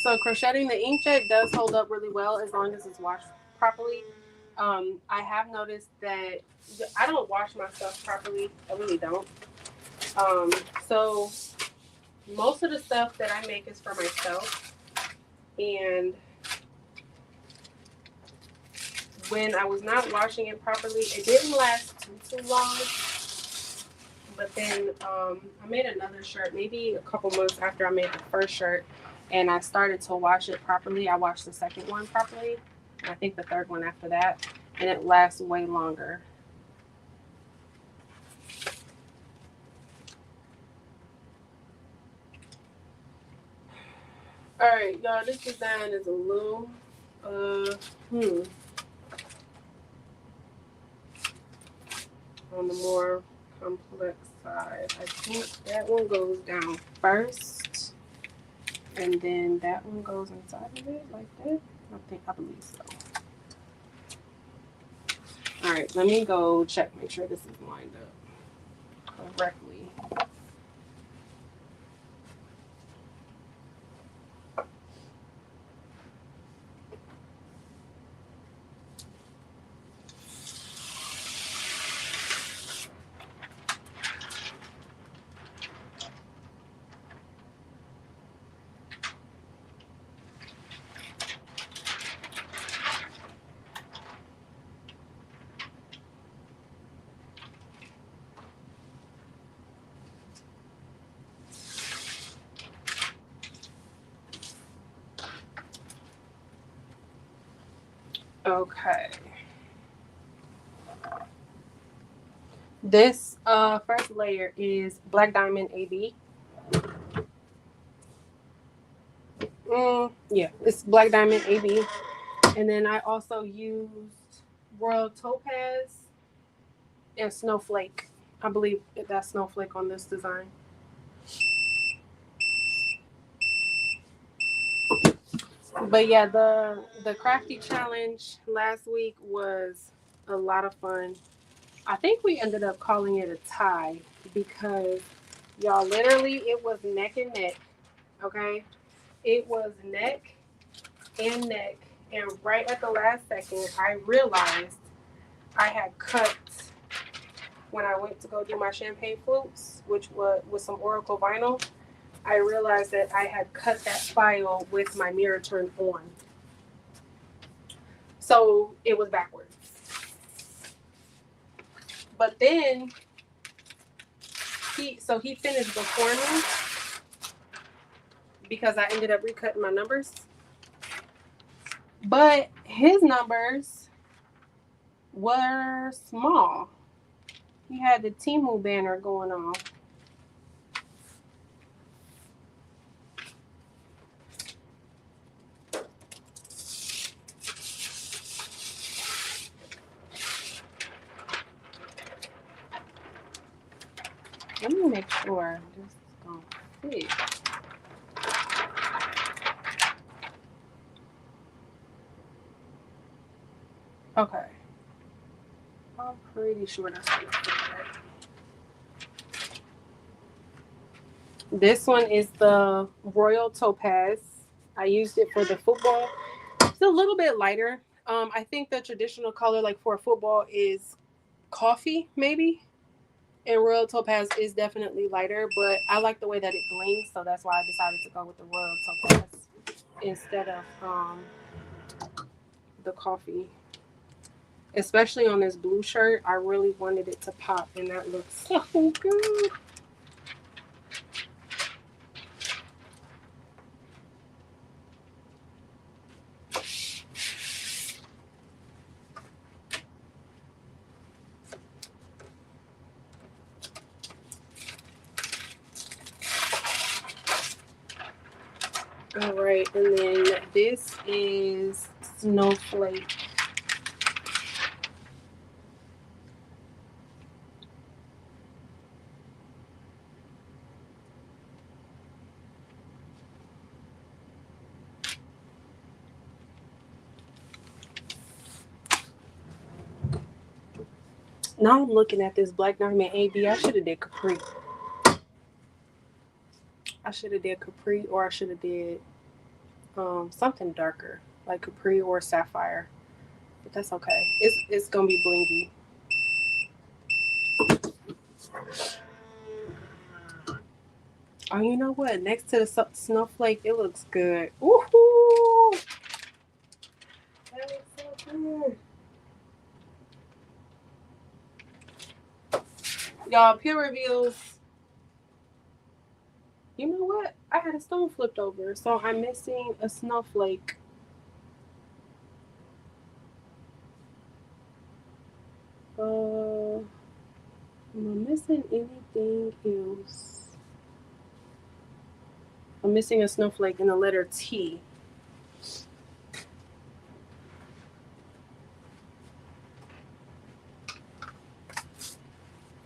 So crocheting the inkjet does hold up really well as long as it's washed properly. I have noticed that I don't wash my stuff properly. I really don't. So most of the stuff that I make is for myself. And when I was not washing it properly, it didn't last too long. But then I made another shirt maybe a couple months after I made the first shirt. And I started to wash it properly. I washed the second one properly. I think the third one after that. And it lasts way longer. All right, y'all, this design is a little, on the more complex side. I think that one goes down first, and then that one goes inside of it like that. I believe so. All right, let me go check, make sure this is lined up correctly. Okay. This first layer is Black Diamond AB. Yeah, it's Black Diamond AB. And then I also used Royal Topaz and Snowflake. I believe that's Snowflake on this design. But yeah, the crafty challenge last week was a lot of fun. I think we ended up calling it a tie because y'all, literally it was neck and neck. Okay, it was neck and neck, and right at the last second I realized I had cut, when I went to go do my champagne flutes, which was with some Oracle vinyl. I realized that I had cut that file with my mirror turned on. So it was backwards. But then he finished before me because I ended up recutting my numbers. But his numbers were small. He had the Temu banner going on. Let me make sure this is going to fit. Okay. I'm pretty sure that's going to fit right. This one is the Royal Topaz. I used it for the football. It's a little bit lighter. I think the traditional color, like for football, is coffee, maybe. And Royal Topaz is definitely lighter, but I like the way that it blings, so that's why I decided to go with the Royal Topaz instead of the coffee. Especially on this blue shirt, I really wanted it to pop, and that looks so good. All right, and then this is Snowflake. Now I'm looking at this Black Diamond AB. I should have did Capri. Or I should have did something darker, like Capri or Sapphire. But that's okay. It's gonna be blingy. Oh, you know what? Next to the Snowflake, it looks good. Woohoo! That looks so good. Y'all, peer reviews. You know what? I had a stone flipped over, so I'm missing a snowflake. Am I missing anything else? I'm missing a snowflake in the letter T.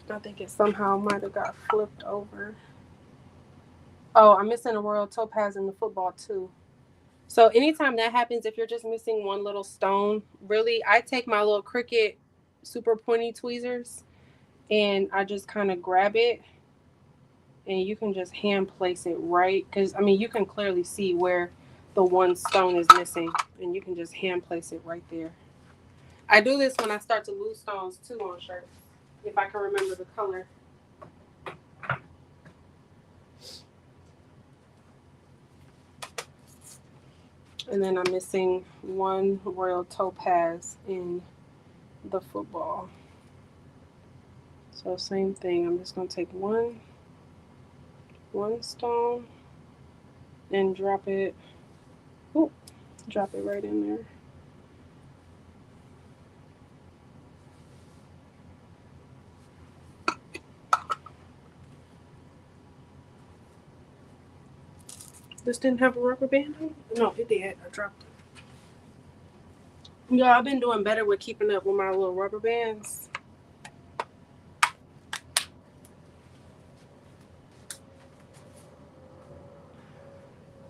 I think it somehow might have got flipped over. Oh, I'm missing a royal topaz in the football too. So anytime that happens, if you're just missing one little stone, really, I take my little Cricut super pointy tweezers and I just kind of grab it, and you can just hand place it right, because I mean you can clearly see where the one stone is missing, and you can just hand place it right there. I do this when I start to lose stones too on shirts, if I can remember the color. And then I'm missing one royal topaz in the football. So same thing, I'm just going to take one stone and drop it right in there. This didn't have a rubber band on it? No, it did. I dropped it. Yeah, I've been doing better with keeping up with my little rubber bands.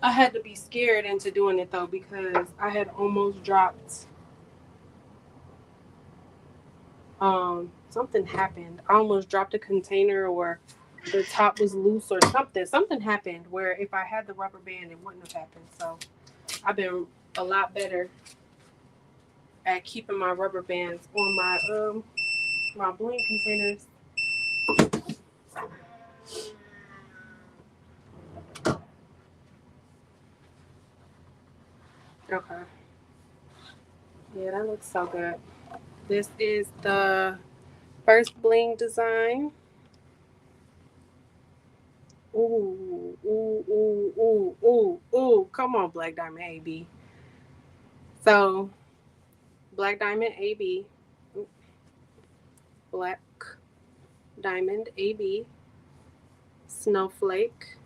I had to be scared into doing it though, because I had almost dropped something happened. I almost dropped a container, or the top was loose or something. Something happened where if I had the rubber band, it wouldn't have happened. So I've been a lot better at keeping my rubber bands on my bling containers. Okay. Yeah, that looks so good. This is the first bling design. Ooh, ooh, ooh, ooh, ooh, ooh. Come on, Black Diamond AB. So, Black Diamond AB. Black Diamond AB. Snowflake.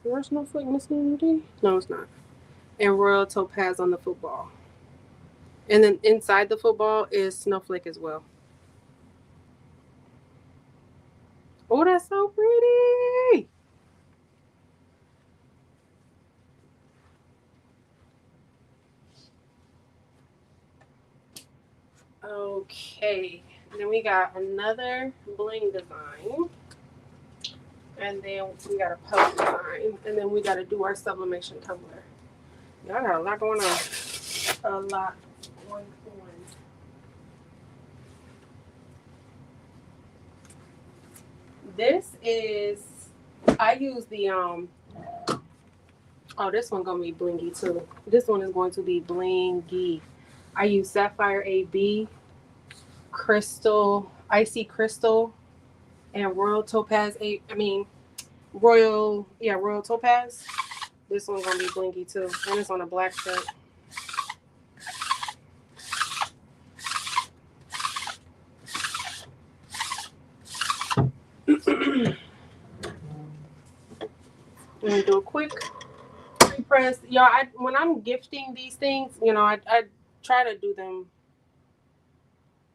Is there a snowflake missing in? No, it's not. And royal topaz on the football. And then inside the football is snowflake as well. Oh, that's so pretty. Okay. And then we got another bling design. And then we got a puff design. And then we got to do our sublimation tumbler. Y'all got a lot going on. A lot going on. This is, I use the, oh, this one going to be blingy too. This one is going to be blingy. I use Sapphire AB, Crystal, Icy Crystal, and Royal Topaz. Royal Topaz. This one's gonna be blinky too, and it's on a black shirt. I'm gonna do a quick pre-press. Y'all, when I'm gifting these things, I try to do them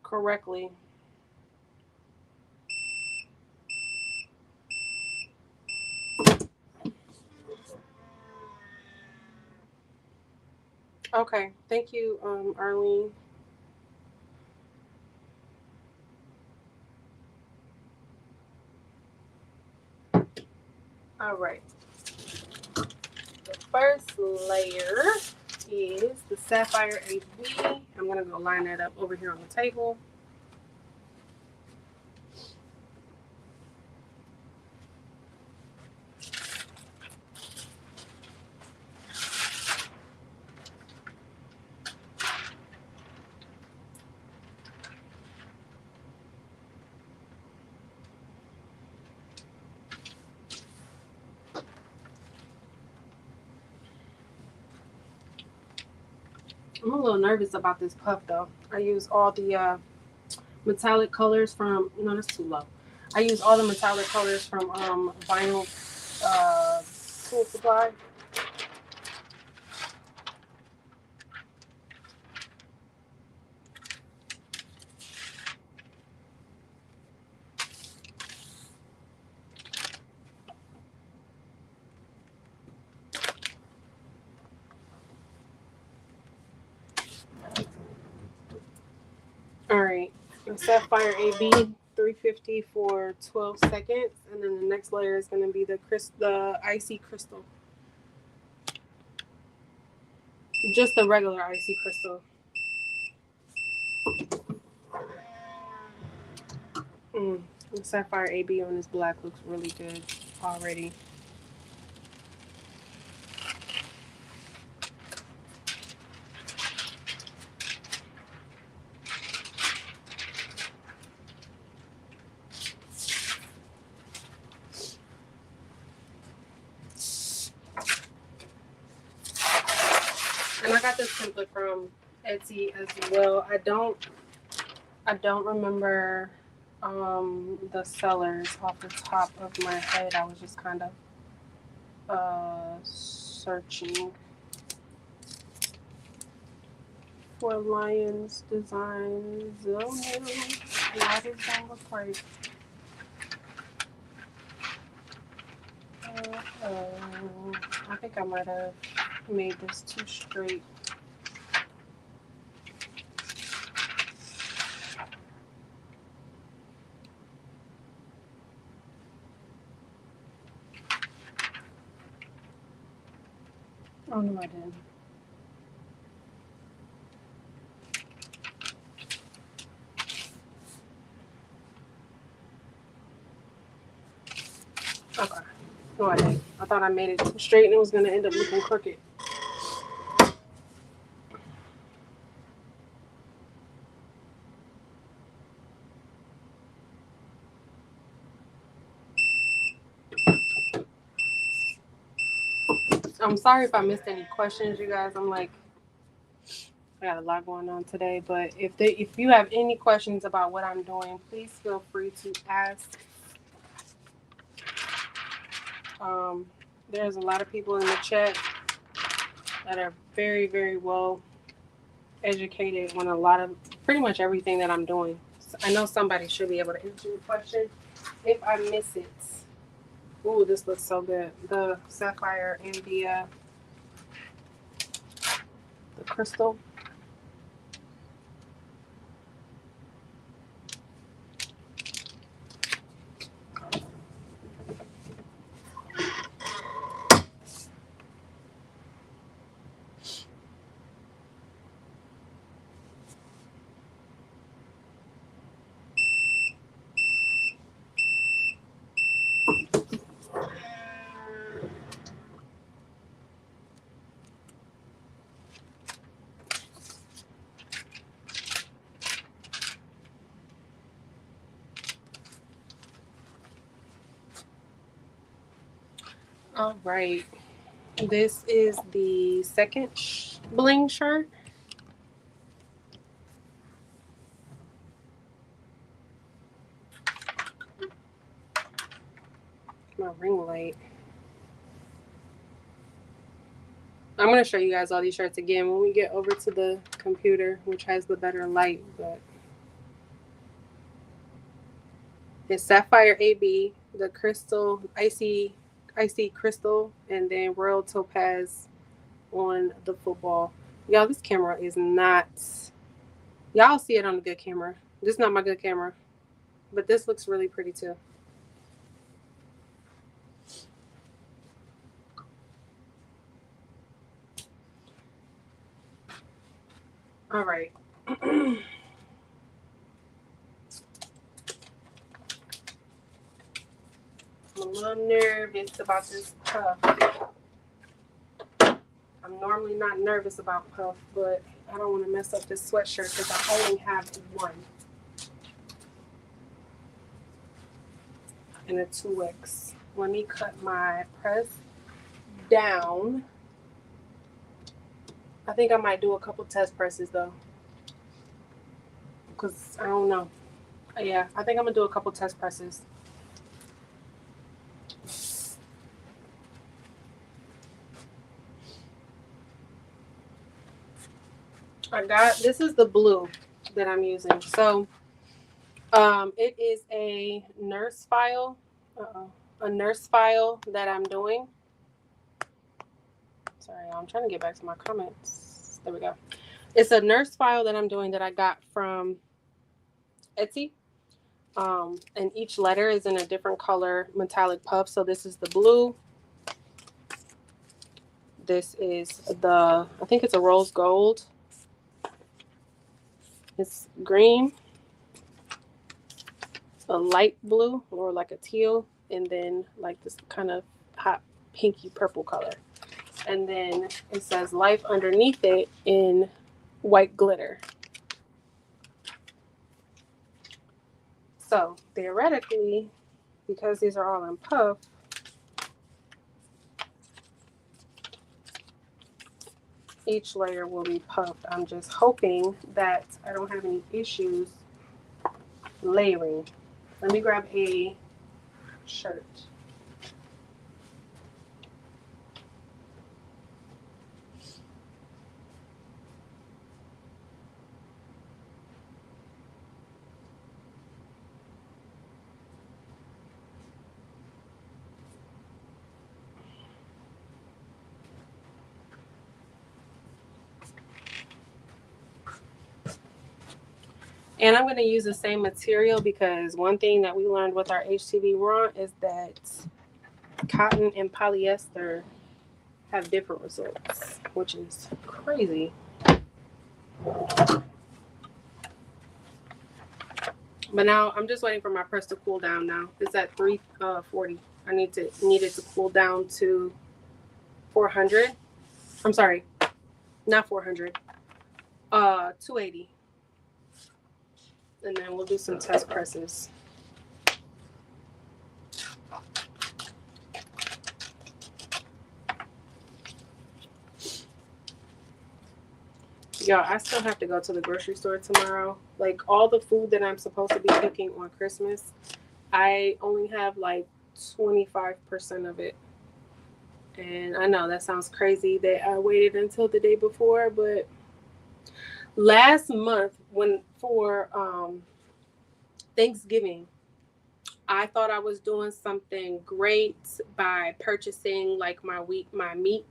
correctly. Okay, thank you, Arlene. All right. The first layer is the Sapphire AB. I'm gonna go line that up over here on the table. I'm a little nervous about this puff though. I use all the metallic colors from, no, that's too low. I use all the metallic colors from vinyl Tool supply. All right, Sapphire AB 350 for 12 seconds, and then the next layer is going to be the icy crystal, just the regular icy crystal. The Sapphire AB on this black looks really good already. And I got this template from Etsy as well. I don't remember the sellers off the top of my head. I was just kind of searching for Lions designs. Oh no, why does that look right? I think I might have made this too straight. Oh no, I didn't. Okay. No, I didn't. I thought I made it too straight and it was going to end up looking crooked. I'm sorry if I missed any questions, you guys. I got a lot going on today, but if you have any questions about what I'm doing, please feel free to ask. There's a lot of people in the chat that are very, very well educated on a lot of pretty much everything that I'm doing. So I know somebody should be able to answer your question if I miss it. Ooh, this looks so good. The sapphire and the crystal. All right. This is the second bling shirt. My ring light. I'm going to show you guys all these shirts again when we get over to the computer, which has the better light. But it's Sapphire AB, the crystal, icy crystal, and then Royal Topaz on the football. Y'all, this camera is not... Y'all see it on the good camera. This is not my good camera. But this looks really pretty too. All right. I'm a little nervous about this puff. I'm normally not nervous about puff, but I don't want to mess up this sweatshirt because I only have one. And a 2X. Let me cut my press down. I think I might do a couple test presses though. Because I don't know. Yeah, I think I'm going to do a couple test presses. This is the blue that I'm using. So it is a nurse file. A nurse file that I'm doing. Sorry, I'm trying to get back to my comments. There we go. It's a nurse file that I'm doing that I got from Etsy. And each letter is in a different color metallic puff. So this is the blue. This is I think it's a rose gold. It's green, a light blue, or like a teal, and then like this kind of hot pinky purple color. And then it says life underneath it in white glitter. So theoretically, because these are all in puff, each layer will be puffed. I'm just hoping that I don't have any issues layering. Let me grab a shirt. And I'm going to use the same material because one thing that we learned with our HTV run is that cotton and polyester have different results, which is crazy. But now I'm just waiting for my press to cool down now. It's at 340. I need it to cool down to 400. I'm sorry, not 400. 280. And then we'll do some test presses. Y'all, I still have to go to the grocery store tomorrow. Like all the food that I'm supposed to be cooking on Christmas, I only have like 25% of it. And I know that sounds crazy that I waited until the day before, but last month for Thanksgiving, I thought I was doing something great by purchasing like my meat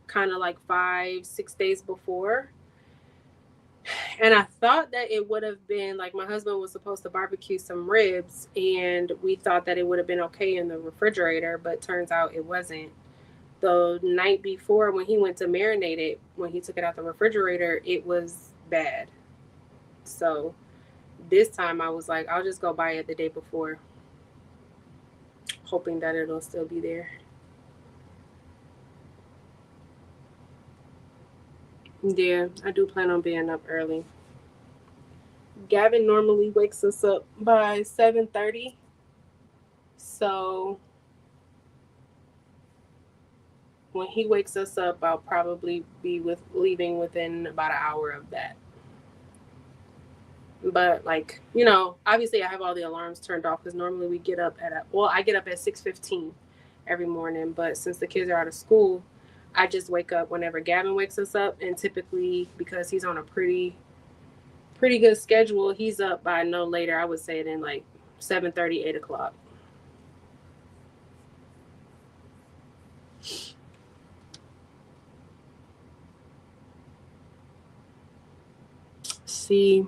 kind of like 5-6 days before. And I thought that it would have been like my husband was supposed to barbecue some ribs and we thought that it would have been okay in the refrigerator, but turns out it wasn't. The night before when he went to marinate it, when he took it out the refrigerator, it was bad. So this time I was like, I'll just go buy it the day before, hoping that it'll still be there. Yeah, I do plan on being up early. Gavin normally wakes us up by 7:30. So when he wakes us up, I'll probably be leaving within about an hour of that. But like, obviously I have all the alarms turned off because normally we get up I get up at 6:15 every morning. But since the kids are out of school, I just wake up whenever Gavin wakes us up. And typically, because he's on a pretty good schedule, he's up by no later, I would say, than like 7:30, 8 o'clock. See,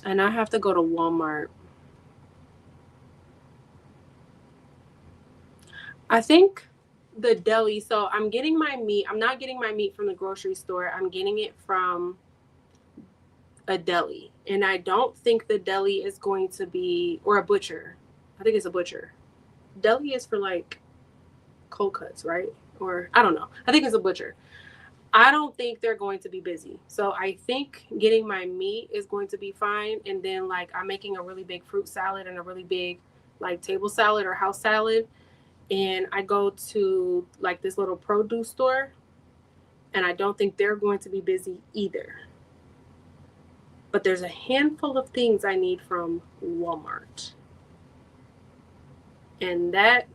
and I have to go to Walmart. I think the deli. So I'm getting my meat. I'm not getting my meat from the grocery store. I'm getting it from a deli. And I don't think the deli is going to be, or a butcher. I think it's a butcher. Deli is for like cold cuts, right? Or I don't know. I think it's a butcher. I don't think they're going to be busy. So I think getting my meat is going to be fine. And then like I'm making a really big fruit salad and a really big like table salad or house salad. And I go to like this little produce store and I don't think they're going to be busy either. But there's a handful of things I need from Walmart. And that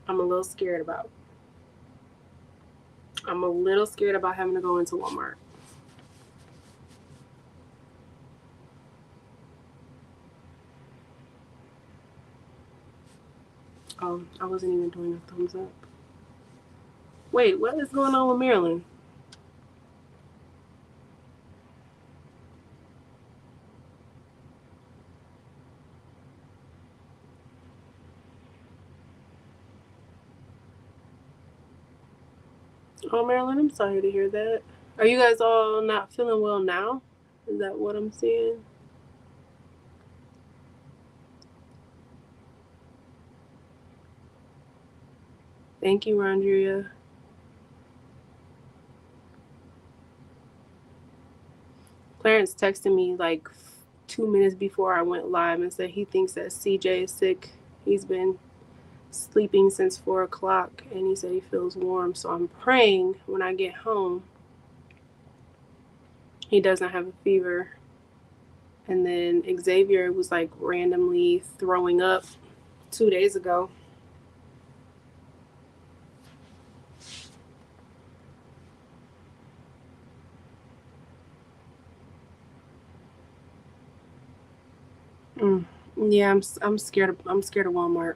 I'm a little scared about. I'm a little scared about having to go into Walmart. Oh, I wasn't even doing a thumbs up. Wait, what is going on with Maryland? Oh, Marilyn, I'm sorry to hear that. Are you guys all not feeling well now? Is that what I'm seeing? Thank you, Rondria. Clarence texted me like 2 minutes before I went live and said he thinks that CJ is sick. He's been sleeping since 4 o'clock and he said he feels warm. So I'm praying when I get home he doesn't have a fever. And then Xavier was like randomly throwing up 2 days ago. Yeah, I'm scared of Walmart.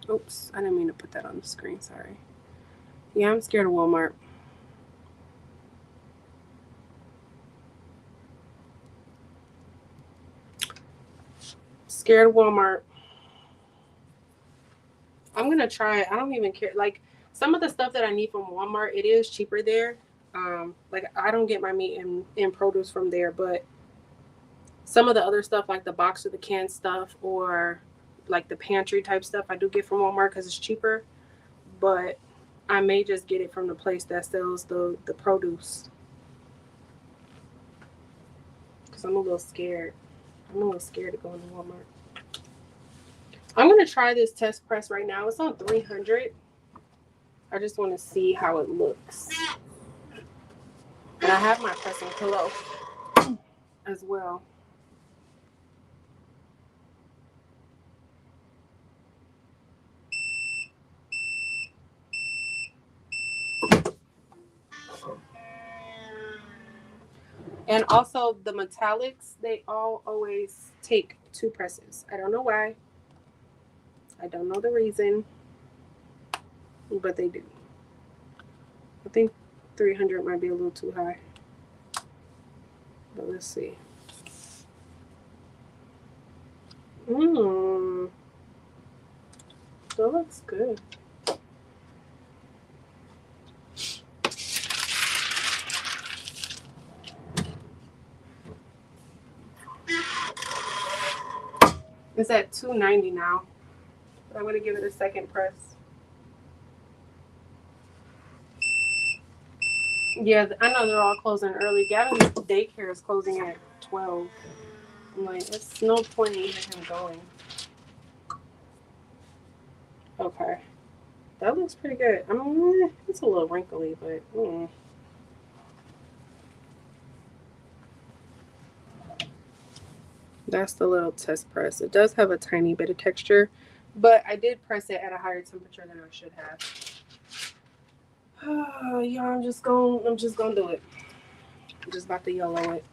Oops, I didn't mean to put that on the screen. Sorry. Yeah, I'm scared of Walmart. Scared of Walmart. I'm gonna try it. I don't even care. Like some of the stuff that I need from Walmart, it is cheaper there. Like I don't get my meat and produce from there, but some of the other stuff, like the box or the canned stuff, or like the pantry type stuff, I do get from Walmart because it's cheaper. But I may just get it from the place that sells the produce because I'm a little scared. I'm a little scared to go into Walmart. I'm gonna try this test press right now. It's on 300. I just want to see how it looks. And I have my pressing pillow as well. And also the metallics, they all always take 2 presses. I don't know why. I don't know the reason, but they do. I think 300 might be a little too high. But let's see. That looks good. It's at $2.90 now. But I'm gonna give it a second press. Yeah, I know they're all closing early. Gavin's daycare is closing at 12. I'm like, there's no point in even him going. Okay. That looks pretty good. I mean, it's a little wrinkly, but that's the little test press. It does have a tiny bit of texture, but I did press it at a higher temperature than I should have. Oh, yeah, I'm just gonna do it. I'm just about to yellow it.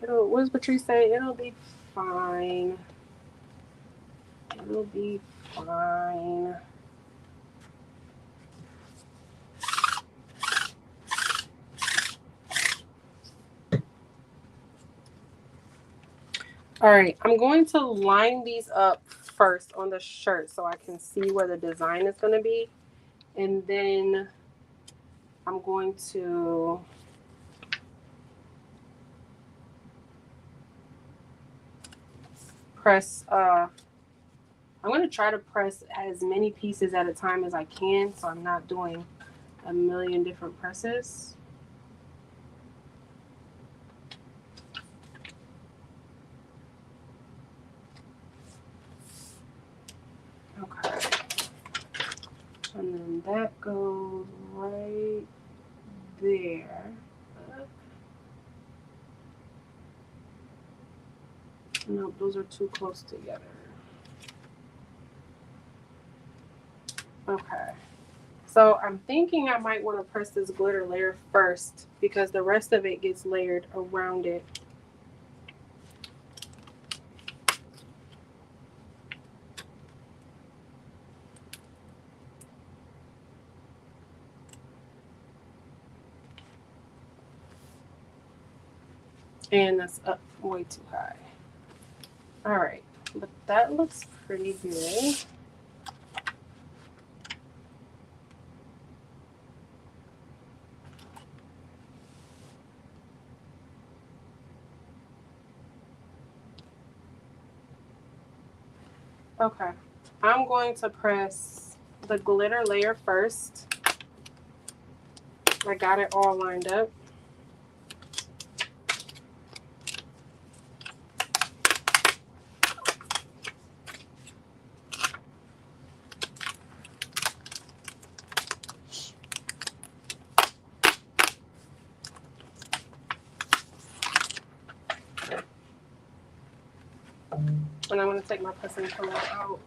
What does Patrice say? It'll be fine. It'll be fine. All right, I'm going to line these up first on the shirt so I can see where the design is going to be. And then I'm going to press, I'm going to try to press as many pieces at a time as I can so I'm not doing a million different presses. Okay. And then that goes right there. Nope, those are too close together. Okay. So So I'm thinking I might want to press this glitter layer first because the rest of it gets layered around it. And that's up way too high. All right, but that looks pretty good. Okay, I'm going to press the glitter layer first. I got it all lined up. And I'm going to take my pressing pillow out.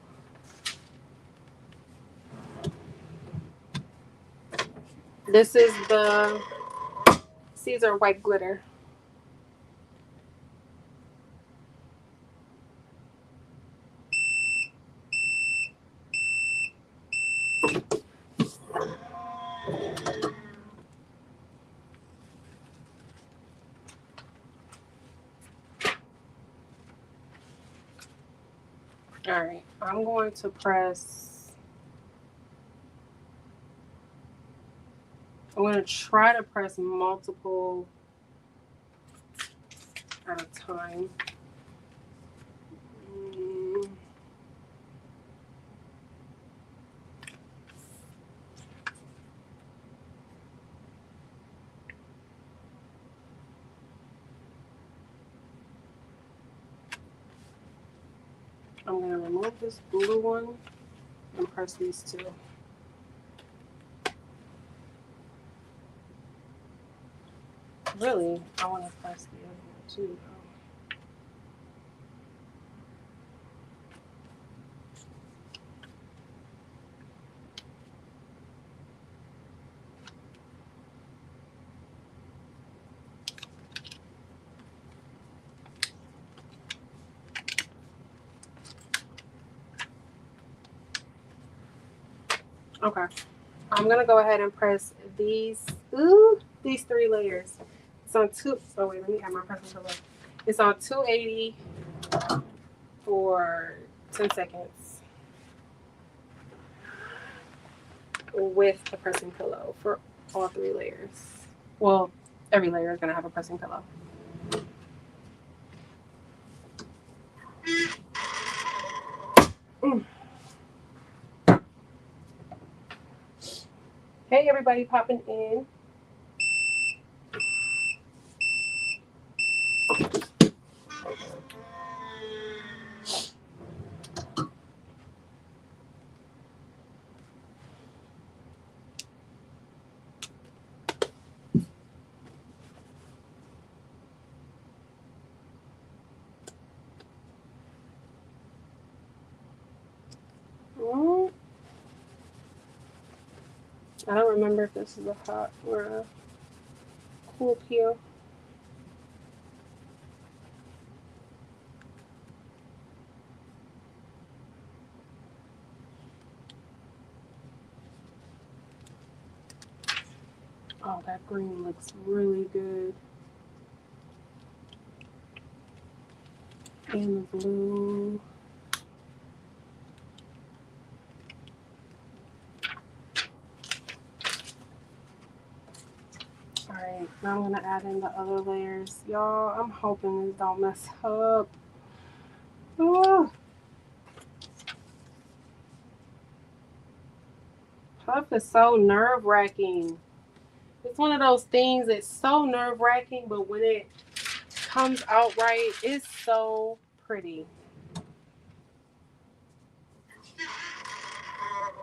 This is the Siser white glitter. All right, I'm going to press, I'm going to try to press multiple at a time. I'm going to remove this blue one and press these two. Really, I want to press the other one too, though. Okay, I'm going to go ahead and press these three layers. It's on two, oh wait, let me add my pressing pillow. It's on 280 for 10 seconds with a pressing pillow for all three layers. Well, every layer is going to have a pressing pillow. Hey, everybody popping in. I don't remember if this is a hot or a cool peel. Oh, that green looks really good. And the blue. Alright, now I'm going to add in the other layers. Y'all, I'm hoping this don't mess up. Oh. Puff is so nerve-wracking. It's one of those things that's so nerve-wracking, but when it comes out right, it's so pretty.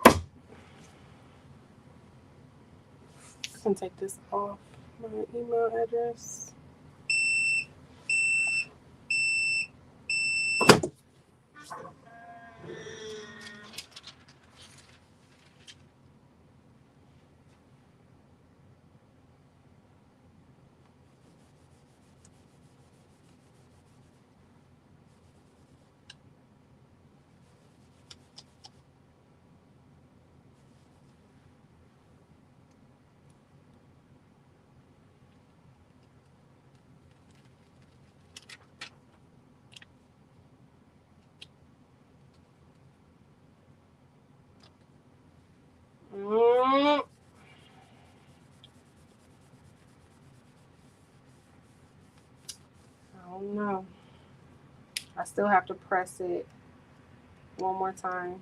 I can take this off my email address. I still have to press it one more time.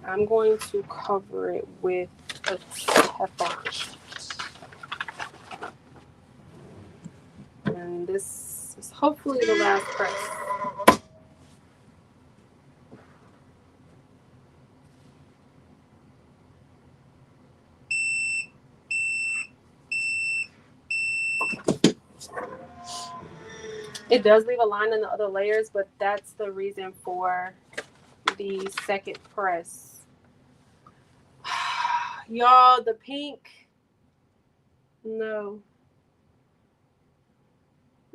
I'm going to cover it with a Teflon sheet. And this is hopefully the last press. It does leave a line in the other layers, but that's the reason for the second press. Y'all, the pink, no.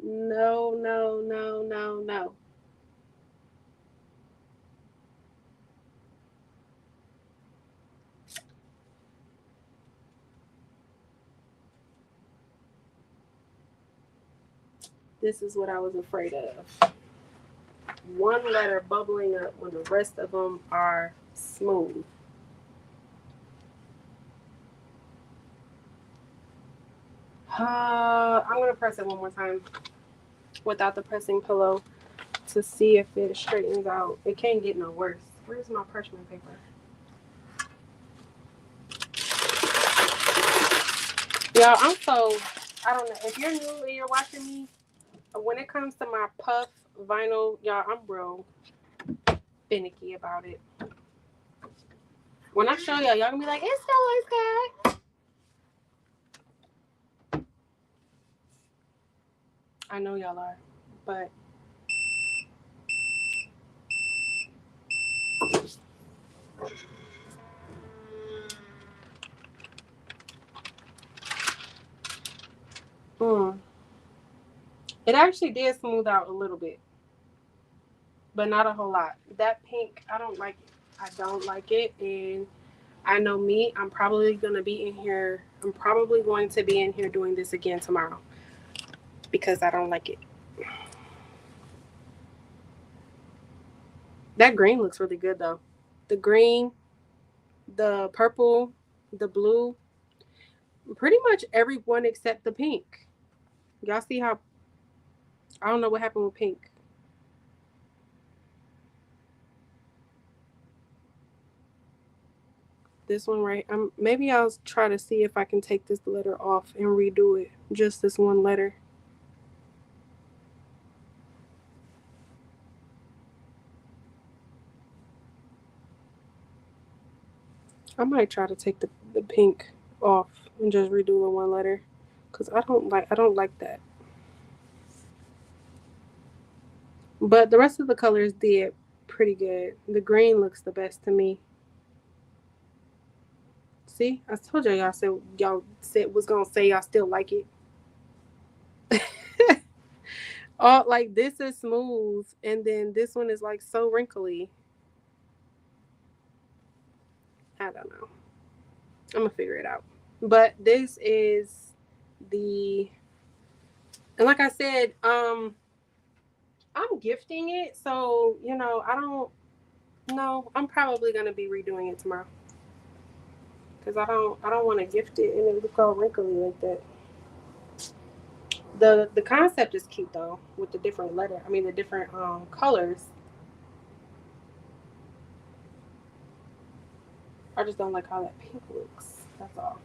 No, no, no, no, no. This is what I was afraid of. One letter bubbling up when the rest of them are smooth. I'm going to press it one more time without the pressing pillow to see if it straightens out. It can't get no worse. Where's my parchment paper? Y'all, I don't know. If you're new and you're watching me, when it comes to my puff vinyl, y'all, I'm real finicky about it. When I show y'all, y'all gonna be like, it still looks good. I know y'all are, but it actually did smooth out a little bit, but not a whole lot. That pink, I don't like it. I don't like it, and I know me, I'm probably going to be in here doing this again tomorrow because I don't like it. That green looks really good though. The green, the purple, the blue, pretty much everyone except the pink. Y'all see how, I don't know what happened with pink. This one right, maybe I'll try to see if I can take this letter off and redo it. Just this one letter. I might try to take the pink off and just redo the one letter, because I don't like that. But the rest of the colors did pretty good. The green looks the best to me. See, I told y'all was gonna say y'all still like it. Oh, like this is smooth, and then this one is like so wrinkly. I don't know. I'm gonna figure it out. But this is and like I said, I'm gifting it, so I'm probably gonna be redoing it tomorrow. Because I don't want to gift it and it look all wrinkly like that. The concept is cute though, with the different the different colors. I just don't like how that pink looks. That's all.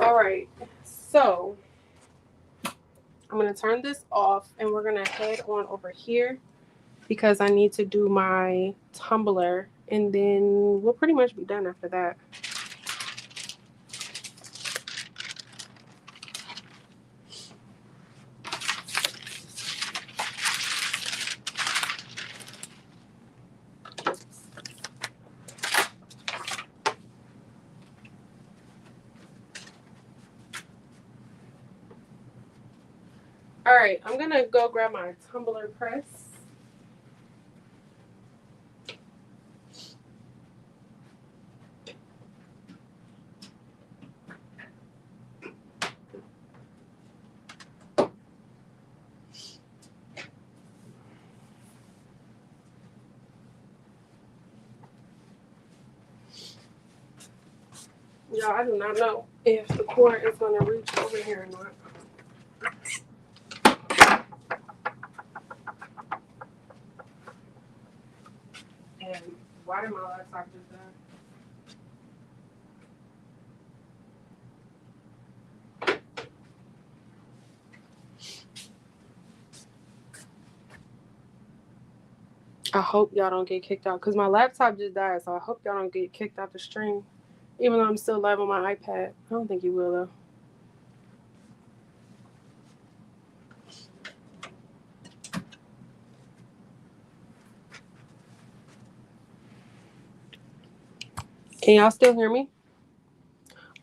All right, so I'm gonna turn this off and we're gonna head on over here because I need to do my tumbler, and then we'll pretty much be done after that. All right, I'm gonna go grab my tumbler press. Y'all, I do not know if the cord is going to reach over here or not. And why did my laptop just die? I hope y'all don't get kicked out because my laptop just died, so I hope y'all don't get kicked out the stream. Even though I'm still live on my iPad. I don't think you will, though. Can y'all still hear me?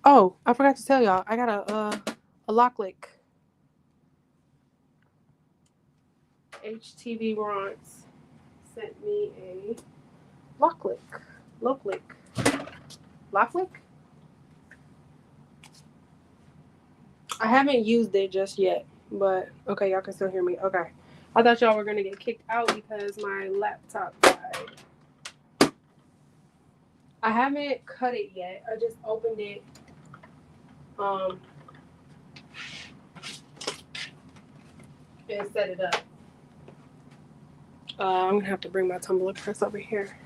Oh, I forgot to tell y'all. I got a lock lick. HTV Ronts sent me a lock lick. Lock lick. I haven't used it just yet, but okay, y'all can still hear me. Okay. I thought y'all were gonna get kicked out because my laptop died. I haven't cut it yet. I just opened it. And set it up. I'm gonna have to bring my tumbler press over here.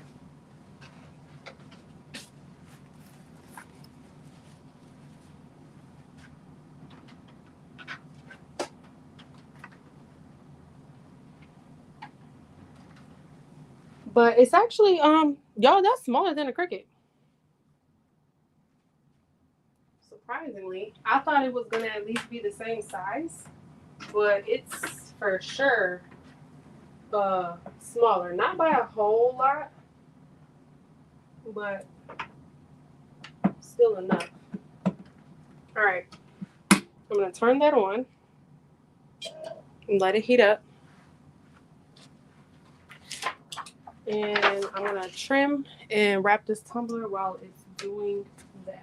But it's actually y'all, that's smaller than a Cricut. Surprisingly, I thought it was gonna at least be the same size, but it's for sure smaller. Not by a whole lot, but still enough. All right, I'm gonna turn that on and let it heat up. And I'm gonna trim and wrap this tumbler while it's doing that.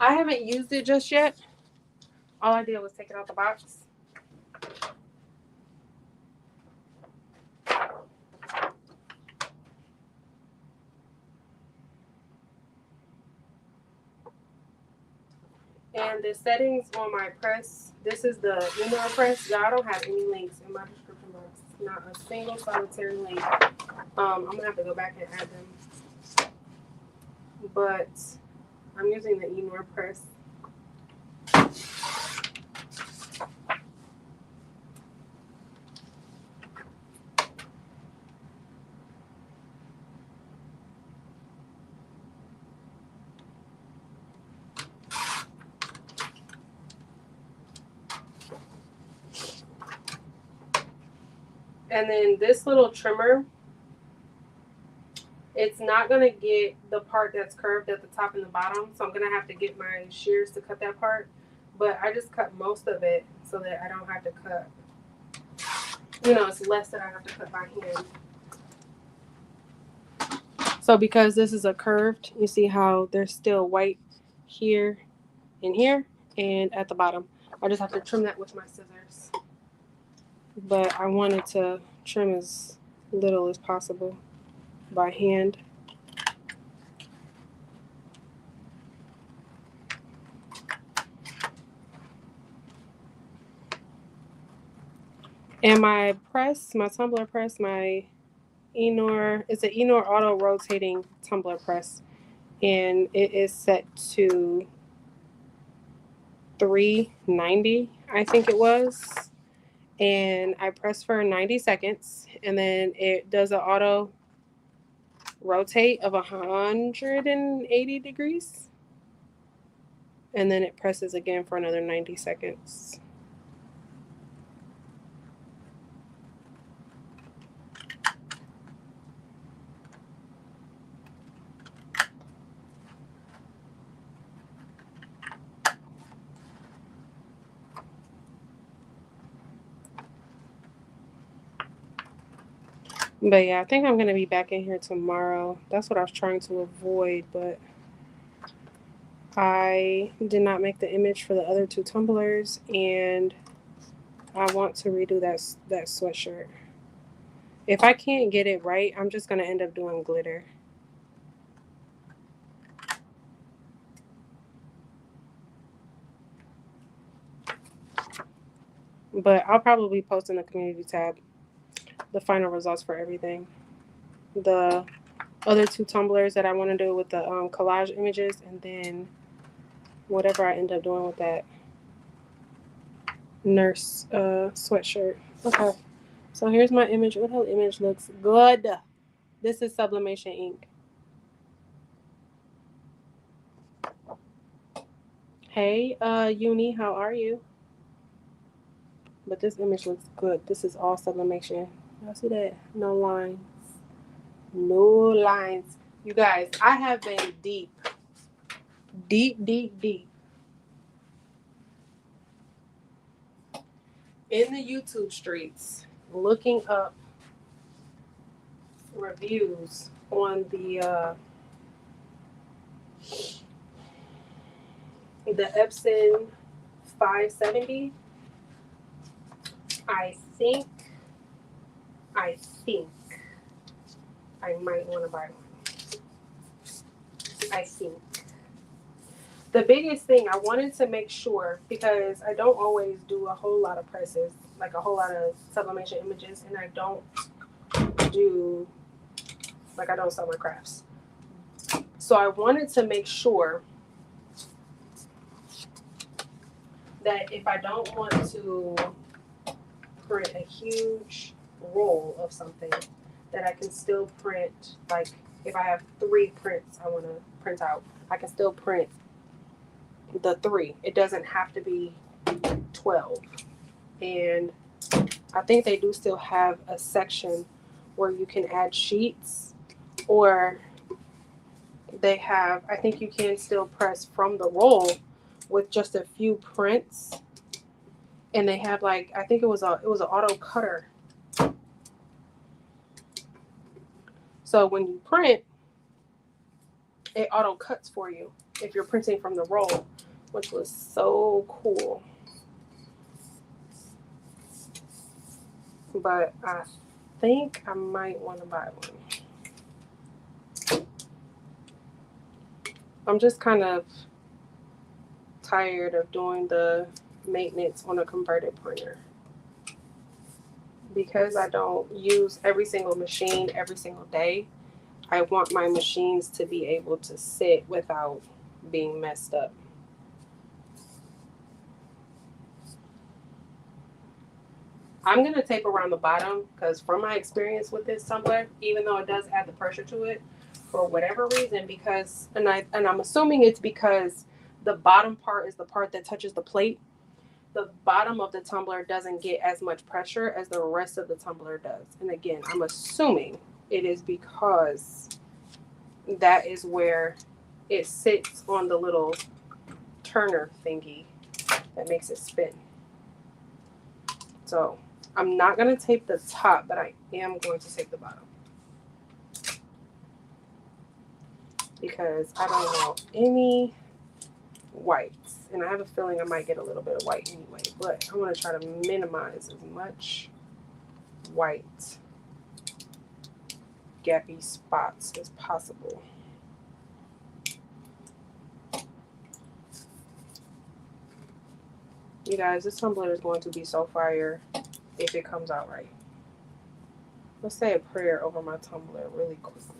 I haven't used it just yet. All I did was take it out the box. And the settings on my press, this is the email press. Y'all, I don't have any links in my description box. Not a single solitary link. I'm gonna have to go back and add them. But I'm using the email press. And then this little trimmer, it's not going to get the part that's curved at the top and the bottom. So I'm going to have to get my shears to cut that part. But I just cut most of it so that I don't have to cut. You know, it's less that I have to cut by hand. So because this is a curved, you see how there's still white here and here and at the bottom. I just have to trim that with my scissors. But I wanted to trim as little as possible by hand. And my press, my tumbler press, my Enor, it's an Enor auto rotating tumbler press. And it is set to 390, I think it was. And I press for 90 seconds. And then it does an auto rotate of 180 degrees. And then it presses again for another 90 seconds. But yeah, I think I'm going to be back in here tomorrow. That's what I was trying to avoid, but I did not make the image for the other two tumblers, and I want to redo that sweatshirt. If I can't get it right, I'm just going to end up doing glitter. But I'll probably post in the community tab the final results for everything. The other two tumblers that I want to do with the collage images, and then whatever I end up doing with that nurse sweatshirt. Okay, so here's my image. What hell image looks good? This is Sublimation ink. Hey, Uni, how are you? But this image looks good. This is all Sublimation. Y'all see that? No lines. No lines. You guys, I have been deep in the YouTube streets looking up reviews on the Epson 570. I think I might want to buy one. I think. The biggest thing I wanted to make sure, because I don't always do a whole lot of presses, like a whole lot of sublimation images, and I don't sell my crafts. So I wanted to make sure that if I don't want to print a huge roll of something, that I can still print, like if I have 3 prints I want to print out, I can still print the 3. It doesn't have to be 12. And I think they do still have a section where you can add sheets, or they have, I think you can still press from the roll with just a few prints. And they have, like, I think it was an auto cutter. So when you print, it auto cuts for you if you're printing from the roll, which was so cool. But I think I might want to buy one. I'm just kind of tired of doing the maintenance on a converted printer, because I don't use every single machine every single day. I want my machines to be able to sit without being messed up. I'm going to tape around the bottom, because from my experience with this tumbler, even though it does add the pressure to it, for whatever reason, because, and I'm assuming it's because the bottom part is the part that touches the plate, the bottom of the tumbler doesn't get as much pressure as the rest of the tumbler does. And again, I'm assuming it is because that is where it sits on the little turner thingy that makes it spin. So I'm not going to tape the top, but I am going to tape the bottom, because I don't want any whites. And I have a feeling I might get a little bit of white anyway, but I want to try to minimize as much white gappy spots as possible. You guys, this tumbler is going to be so fire if it comes out right. Let's say a prayer over my tumbler really quickly.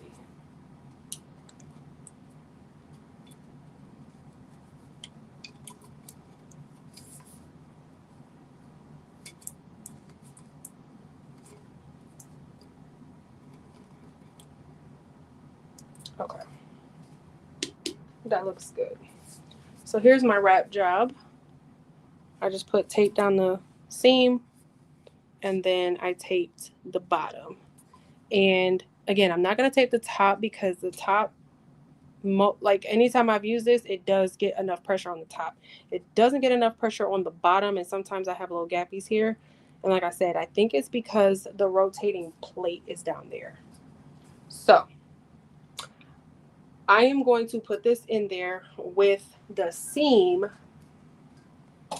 Okay. That looks good. So here's my wrap job. I just put tape down the seam, and then I taped the bottom. And again, I'm not going to tape the top, because the top, like anytime I've used this, it does get enough pressure on the top. It doesn't get enough pressure on the bottom, and sometimes I have little gappies here. And like I said, I think it's because the rotating plate is down there. So I am going to put this in there with the seam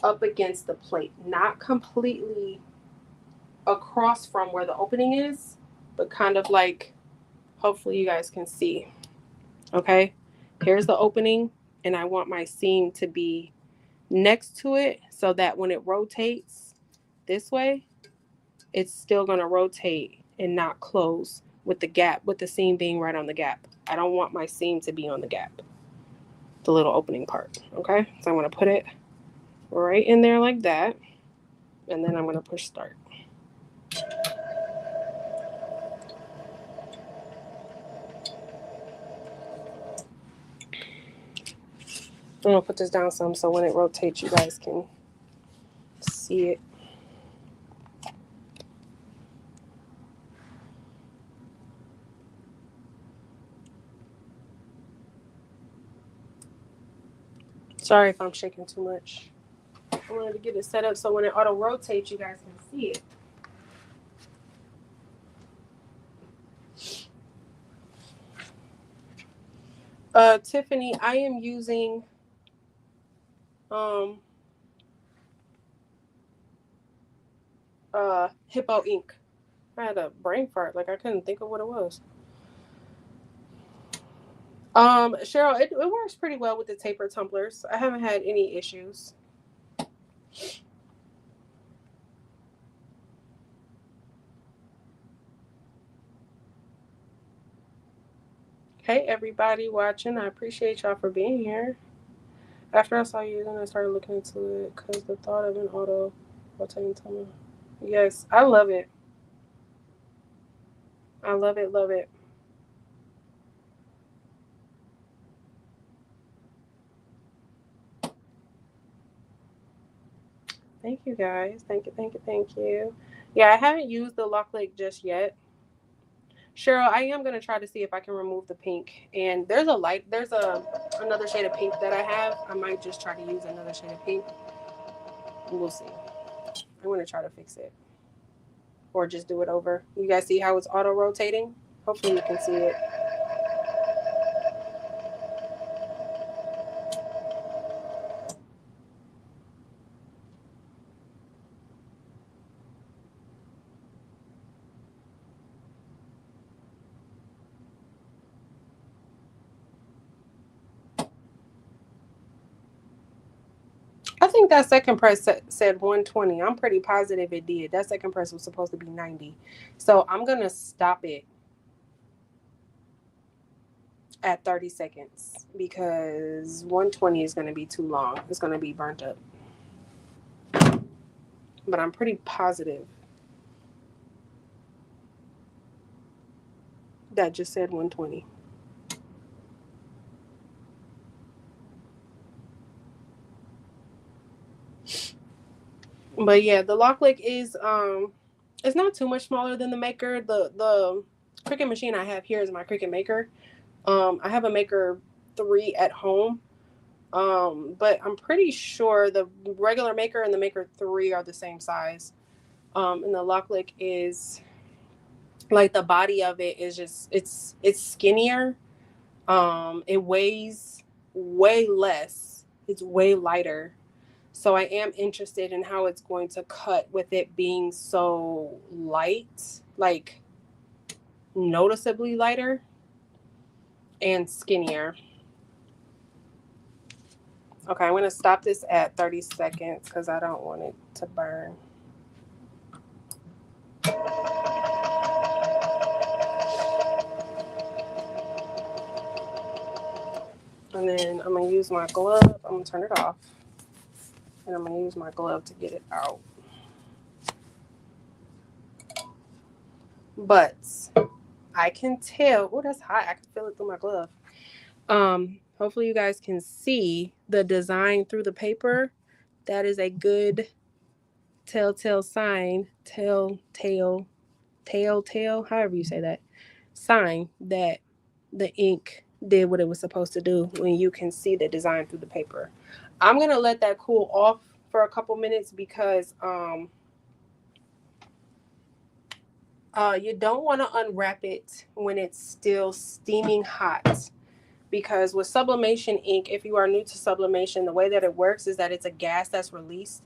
up against the plate, not completely across from where the opening is, but kind of like, hopefully you guys can see. Okay, here's the opening, and I want my seam to be next to it so that when it rotates this way, it's still going to rotate and not close with the gap, with the seam being right on the gap. I don't want my seam to be on the gap, the little opening part. Okay, so I'm going to put it right in there like that, and then I'm going to push start. I'm going to put this down some so when it rotates, you guys can see it. Sorry if I'm shaking too much. I wanted to get it set up so when it auto rotates, you guys can see it. Tiffany, I am using Hippo ink. I had a brain fart, like I couldn't think of what it was. Cheryl, it works pretty well with the taper tumblers. I haven't had any issues. Hey everybody watching, I appreciate y'all for being here. After I saw you, then I started looking into it because the thought of an auto rotating tumbler. Yes, I love it. I love it, love it. Thank you guys. Thank you, thank you, thank you. Yeah, I haven't used the lock lake just yet. Cheryl, I am gonna try to see if I can remove the pink. And there's another shade of pink that I have. I might just try to use another shade of pink. We'll see. I'm gonna try to fix it. Or just do it over. You guys see how it's auto rotating? Hopefully you can see it. I think that second press said 120. I'm pretty positive it did. That second press was supposed to be 90. So I'm going to stop it at 30 seconds because 120 is going to be too long. It's going to be burnt up. But I'm pretty positive that just said 120. But yeah, the lock lick is it's not too much smaller than the Maker. The Cricut machine I have here is my Cricut Maker. I have a Maker 3 at home. But I'm pretty sure the regular Maker and the Maker 3 are the same size. And the lock lick is like the body of it is just it's skinnier. It weighs way less. It's way lighter. So I am interested in how it's going to cut with it being so light, like noticeably lighter and skinnier. Okay, I'm going to stop this at 30 seconds because I don't want it to burn. And then I'm going to use my glove. I'm going to turn it off. And I'm going to use my glove to get it out. But I can tell. Oh, that's hot. I can feel it through my glove. Hopefully you guys can see the design through the paper. That is a good telltale sign. Telltale, however you say that. Sign that the ink did what it was supposed to do when you can see the design through the paper. I'm going to let that cool off for a couple minutes because you don't want to unwrap it when it's still steaming hot. Because with sublimation ink, if you are new to sublimation, the way that it works is that it's a gas that's released.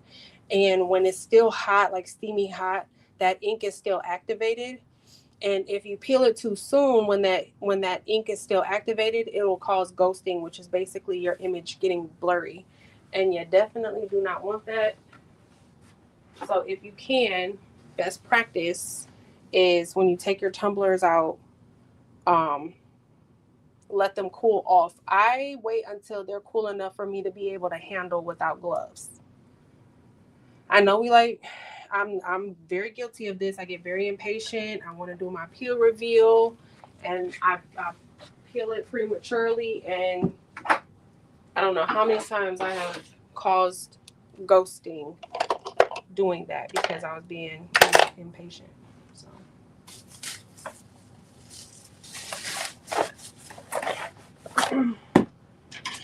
And when it's still hot, like steamy hot, that ink is still activated. And if you peel it too soon, when that ink is still activated, it will cause ghosting, which is basically your image getting blurry. And you definitely do not want that. So if you can, best practice is when you take your tumblers out, let them cool off. I wait until they're cool enough for me to be able to handle without gloves. I know I'm very guilty of this. I get very impatient. I want to do my peel reveal, and I peel it prematurely, and I don't know how many times I have caused ghosting doing that because I was being impatient. So.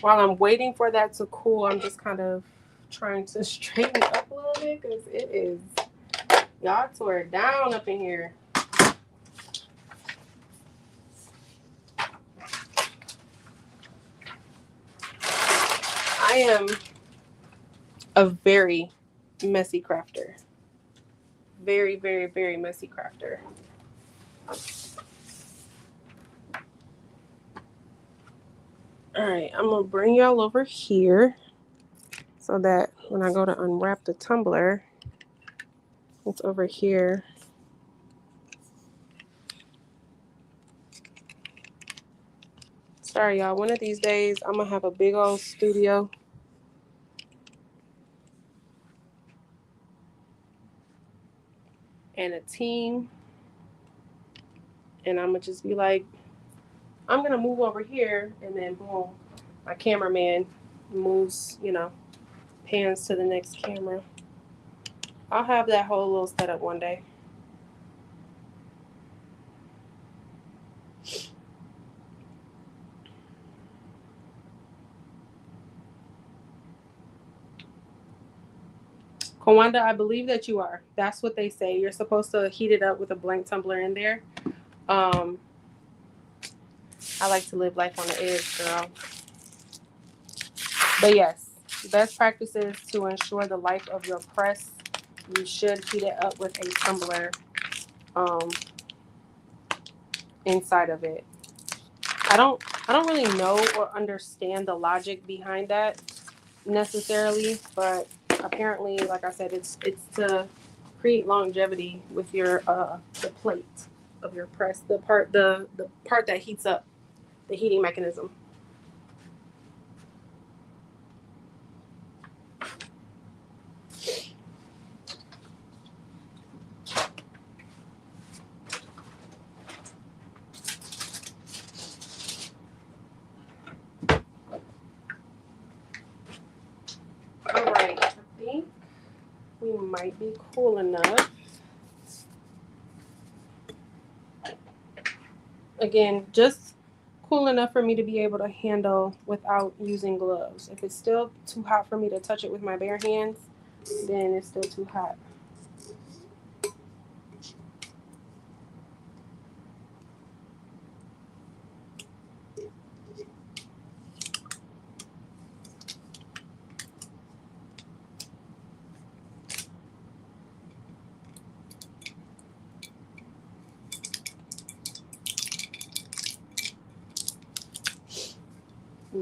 While I'm waiting for that to cool, I'm just kind of trying to straighten up a little bit because it is, y'all tore it down up in here. I am a very messy crafter. Very, very, very messy crafter. All right, I'm gonna bring y'all over here so that when I go to unwrap the tumbler, it's over here. Sorry, y'all. One of these days, I'm gonna have a big old studio. And a team. And I'm gonna just be like, I'm gonna move over here, and then boom, my cameraman moves, pans to the next camera. I'll have that whole little setup one day. Kawanda, I believe that you are. That's what they say. You're supposed to heat it up with a blank tumbler in there. I like to live life on the edge, girl. But yes, best practices to ensure the life of your press. You should heat it up with a tumbler inside of it. I don't really know or understand the logic behind that necessarily, but apparently, like I said, it's to create longevity with your the plate of your press, the part that heats up, the heating mechanism. All right, I think we might be cool enough. Again, just cool enough for me to be able to handle without using gloves. If it's still too hot for me to touch it with my bare hands, then it's still too hot.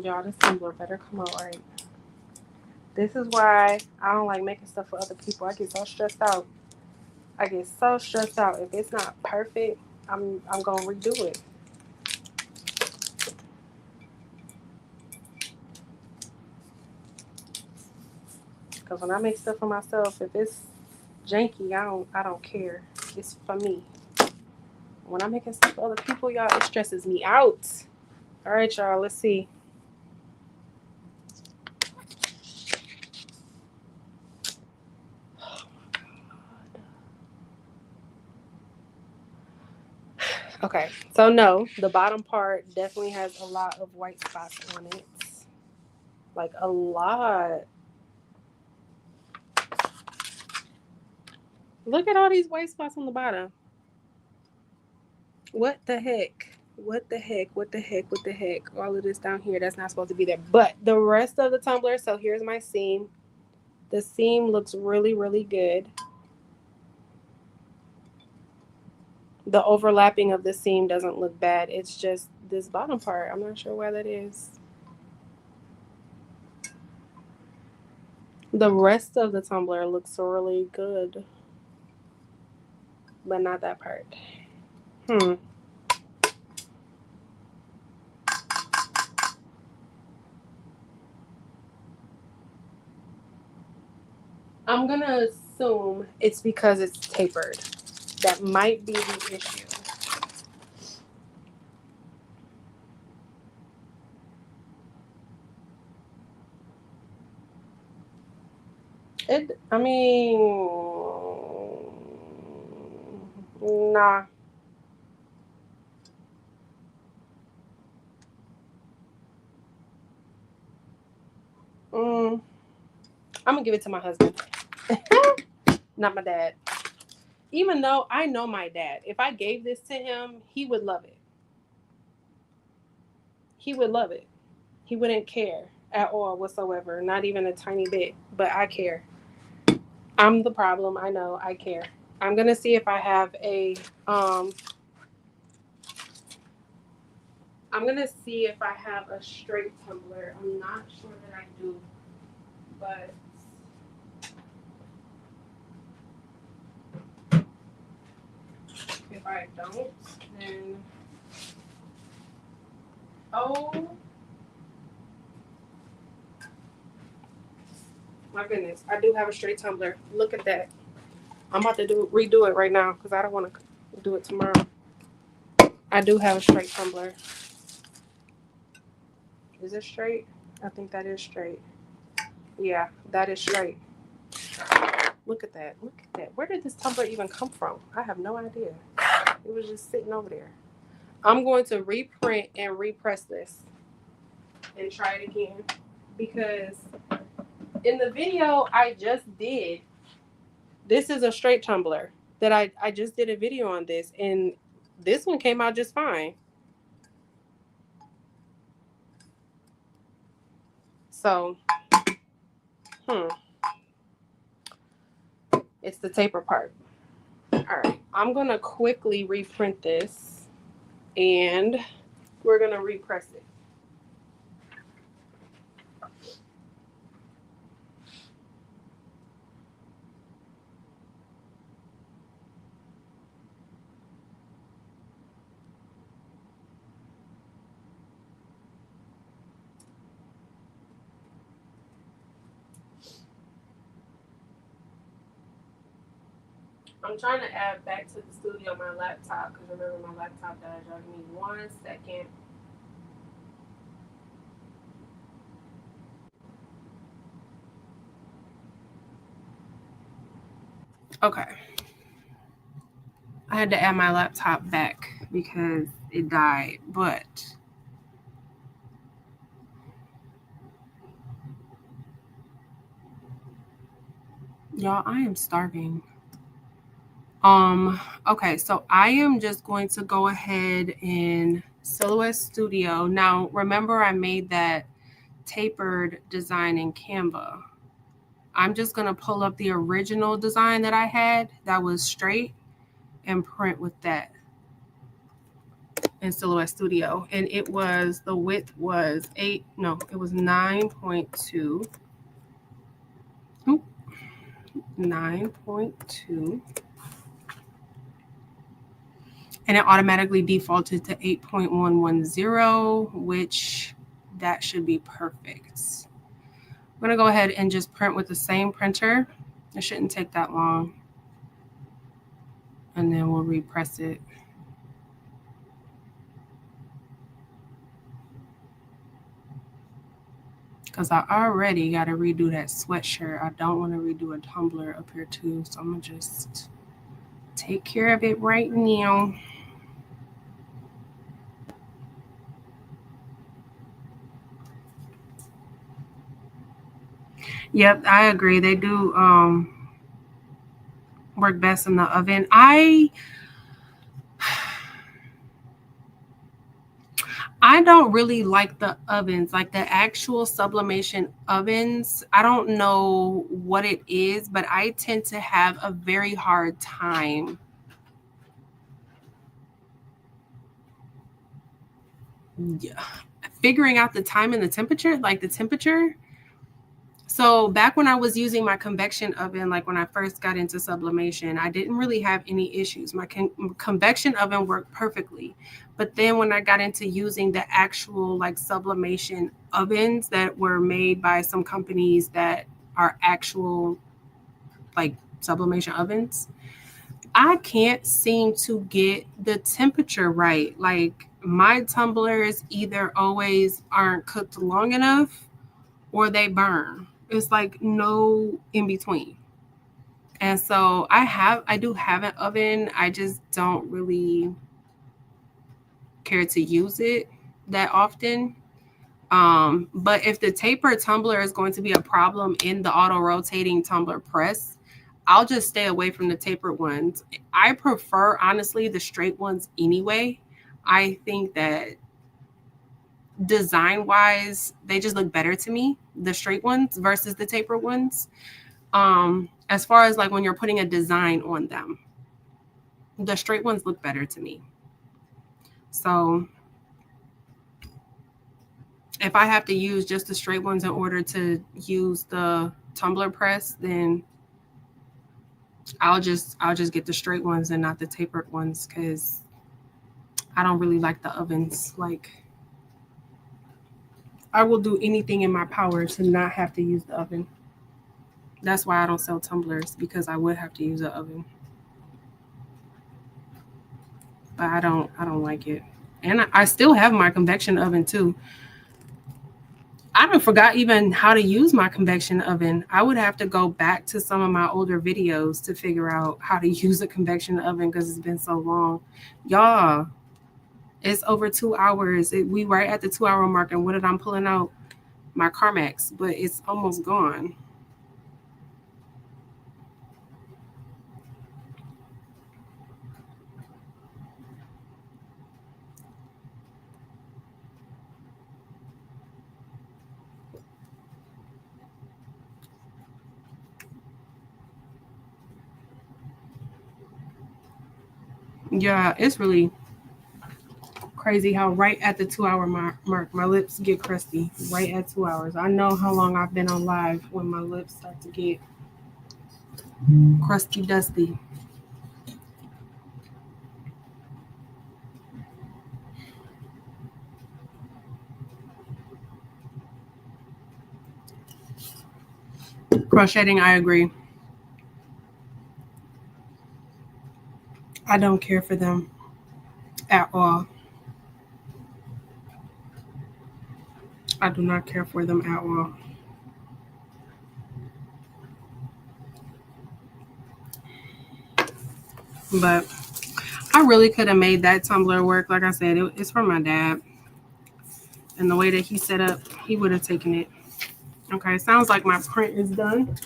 Y'all, this tumbler better come out right. This is why I don't like making stuff for other people. I get so stressed out. If it's not perfect, I'm gonna redo it. Because when I make stuff for myself, if it's janky, I don't care. It's for me. When I'm making stuff for other people, y'all, it stresses me out. All right, y'all, let's see. Okay, so no, the bottom part definitely has a lot of white spots on it. Like a lot. Look at all these white spots on the bottom. What the heck? What the heck? What the heck? What the heck? All of this down here, that's not supposed to be there. But the rest of the tumbler, so here's my seam. The seam looks really, really good. The overlapping of the seam doesn't look bad. It's just this bottom part. I'm not sure why that is. The rest of the tumbler looks really good, but not that part. I'm gonna assume it's because it's tapered. That might be the issue. I mean, nah. I'm gonna give it to my husband, not my dad. Even though I know my dad, if I gave this to him, he would love it. He would love it. He wouldn't care at all whatsoever, not even a tiny bit. But I care. I'm the problem. I know. I care. I'm gonna see if I have a I'm gonna see if I have a straight tumbler. I'm not sure that I do, but if I don't, then oh my goodness, I do have a straight tumbler. Look at that. I'm about to redo it right now because I don't want to do it tomorrow. I do have a straight tumbler. Is it straight? I think that is straight. Yeah, that is straight. Look at that. Look at that. Where did this tumbler even come from? I have no idea. It was just sitting over there. I'm going to reprint and repress this and try it again because in the video I just did, this is a straight tumbler that I just did a video on this, and this one came out just fine. So, it's the taper part. All right, I'm gonna quickly reprint this and we're gonna repress it. I'm trying to add back to the studio my laptop because remember my laptop died. Y'all give me 1 second. Okay. I had to add my laptop back because it died, but y'all, I am starving. Okay, so I am just going to go ahead and Silhouette Studio. Now, remember I made that tapered design in Canva. I'm just going to pull up the original design that I had that was straight and print with that in Silhouette Studio. And it was, the width was it was 9.2. 9.2. And it automatically defaulted to 8.110, which that should be perfect. I'm going to go ahead and just print with the same printer. It shouldn't take that long. And then we'll repress it. Because I already got to redo that sweatshirt. I don't want to redo a tumbler up here too. So I'm going to just take care of it right now. Yep, I agree. They do work best in the oven. I don't really like the ovens, like the actual sublimation ovens. I don't know what it is, but I tend to have a very hard time figuring out the time and the temperature, like the temperature. So back when I was using my convection oven, like when I first got into sublimation, I didn't really have any issues. My convection oven worked perfectly. But then when I got into using the actual like sublimation ovens that were made by some companies that are actual like sublimation ovens, I can't seem to get the temperature right. Like my tumblers either always aren't cooked long enough or they burn. It's like no in between. And so I do have an oven. I just don't really care to use it that often. But if the taper tumbler is going to be a problem in the auto rotating tumbler press, I'll just stay away from the tapered ones. I prefer, honestly, the straight ones anyway. I think that design wise, they just look better to me, the straight ones versus the tapered ones. As far as like when you're putting a design on them, the straight ones look better to me. So if I have to use just the straight ones in order to use the tumbler press, then I'll just get the straight ones and not the tapered ones, because I don't really like the ovens. Like I will do anything in my power to not have to use the oven. That's why I don't sell tumblers, because I would have to use an oven. But I don't like it. And I still have my convection oven too. I forgot even how to use my convection oven. I would have to go back to some of my older videos to figure out how to use a convection oven, because it's been so long. Y'all, it's over 2 hours. We right at the 2 hour mark, and what did I'm pulling out? My Carmex, but it's almost gone. Yeah, it's really crazy how right at the 2 hour mark my lips get crusty. Right at 2 hours. I know how long I've been on live when my lips start to get crusty dusty. Crocheting, I agree. I don't care for them at all. I do not care for them at all. But I really could have made that tumbler work. Like I said, it's from my dad. And the way that he set up, he would have taken it. Okay, sounds like my print is done.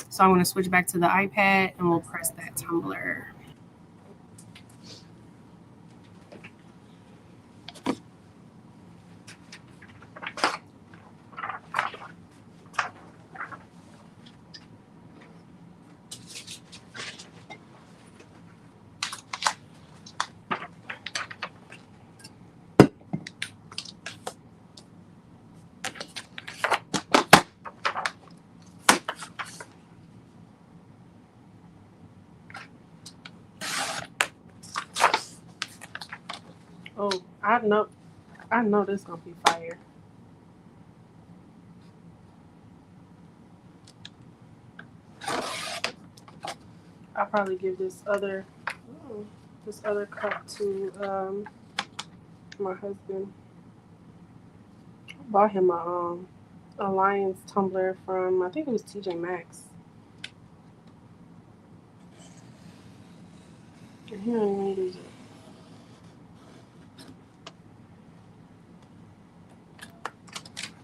So I'm going to switch back to the iPad and we'll press that tumbler. Oh, I know this is gonna be fire. I'll probably give this other cup to my husband. I bought him a Alliance tumbler from, I think it was TJ Maxx. He don't even use it.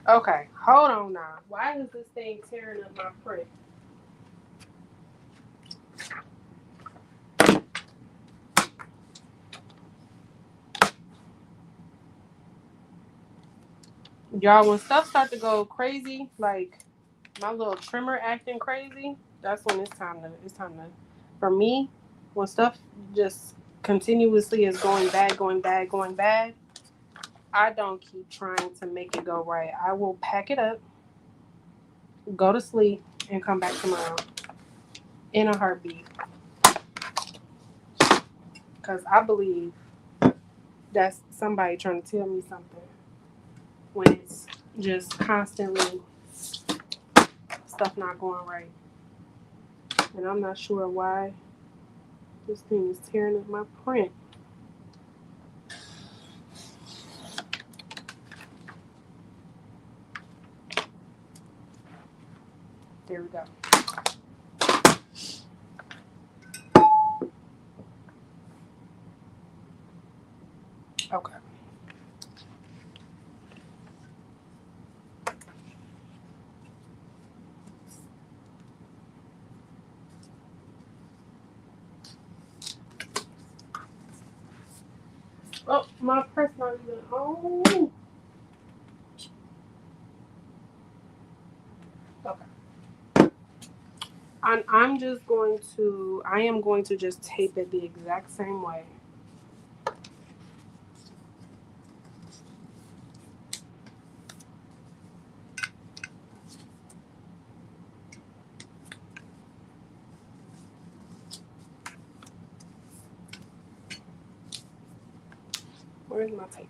Okay, hold on now. Why is this thing tearing up my print? Y'all, when stuff start to go crazy, like my little trimmer acting crazy, that's when it's time to for me, when stuff just continuously is going bad, I don't keep trying to make it go right. I will pack it up, go to sleep, and come back tomorrow in a heartbeat. Because I believe that's somebody trying to tell me something when it's just constantly stuff not going right. And I'm not sure why this thing is tearing up my print. There we go. Okay. Oh, my press not even on. Okay. I'm just going to, I am going to just tape it the exact same way. Where's my tape?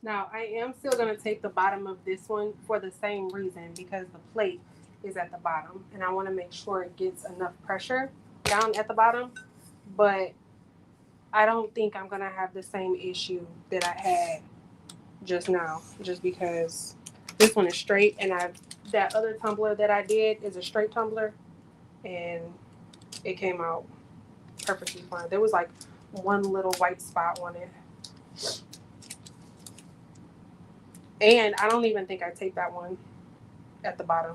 Now, I am still going to tape the bottom of this one for the same reason, because the plate is at the bottom and I want to make sure it gets enough pressure down at the bottom. But I don't think I'm going to have the same issue that I had just now, just because this one is straight, and that other tumbler that I did is a straight tumbler, and it came out perfectly fine. There was like one little white spot on it. And I don't even think I taped that one at the bottom.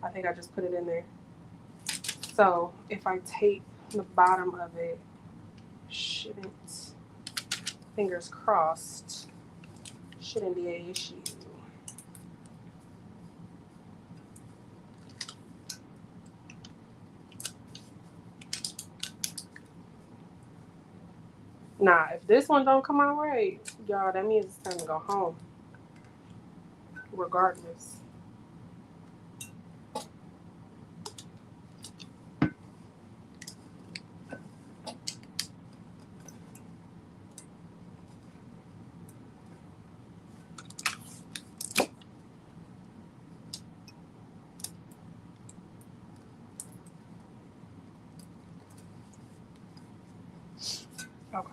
I think I just put it in there. So if I tape the bottom of it, shouldn't, fingers crossed, shouldn't be an issue. Nah, if this one don't come out right, y'all, that means it's time to go home. Regardless. Okay.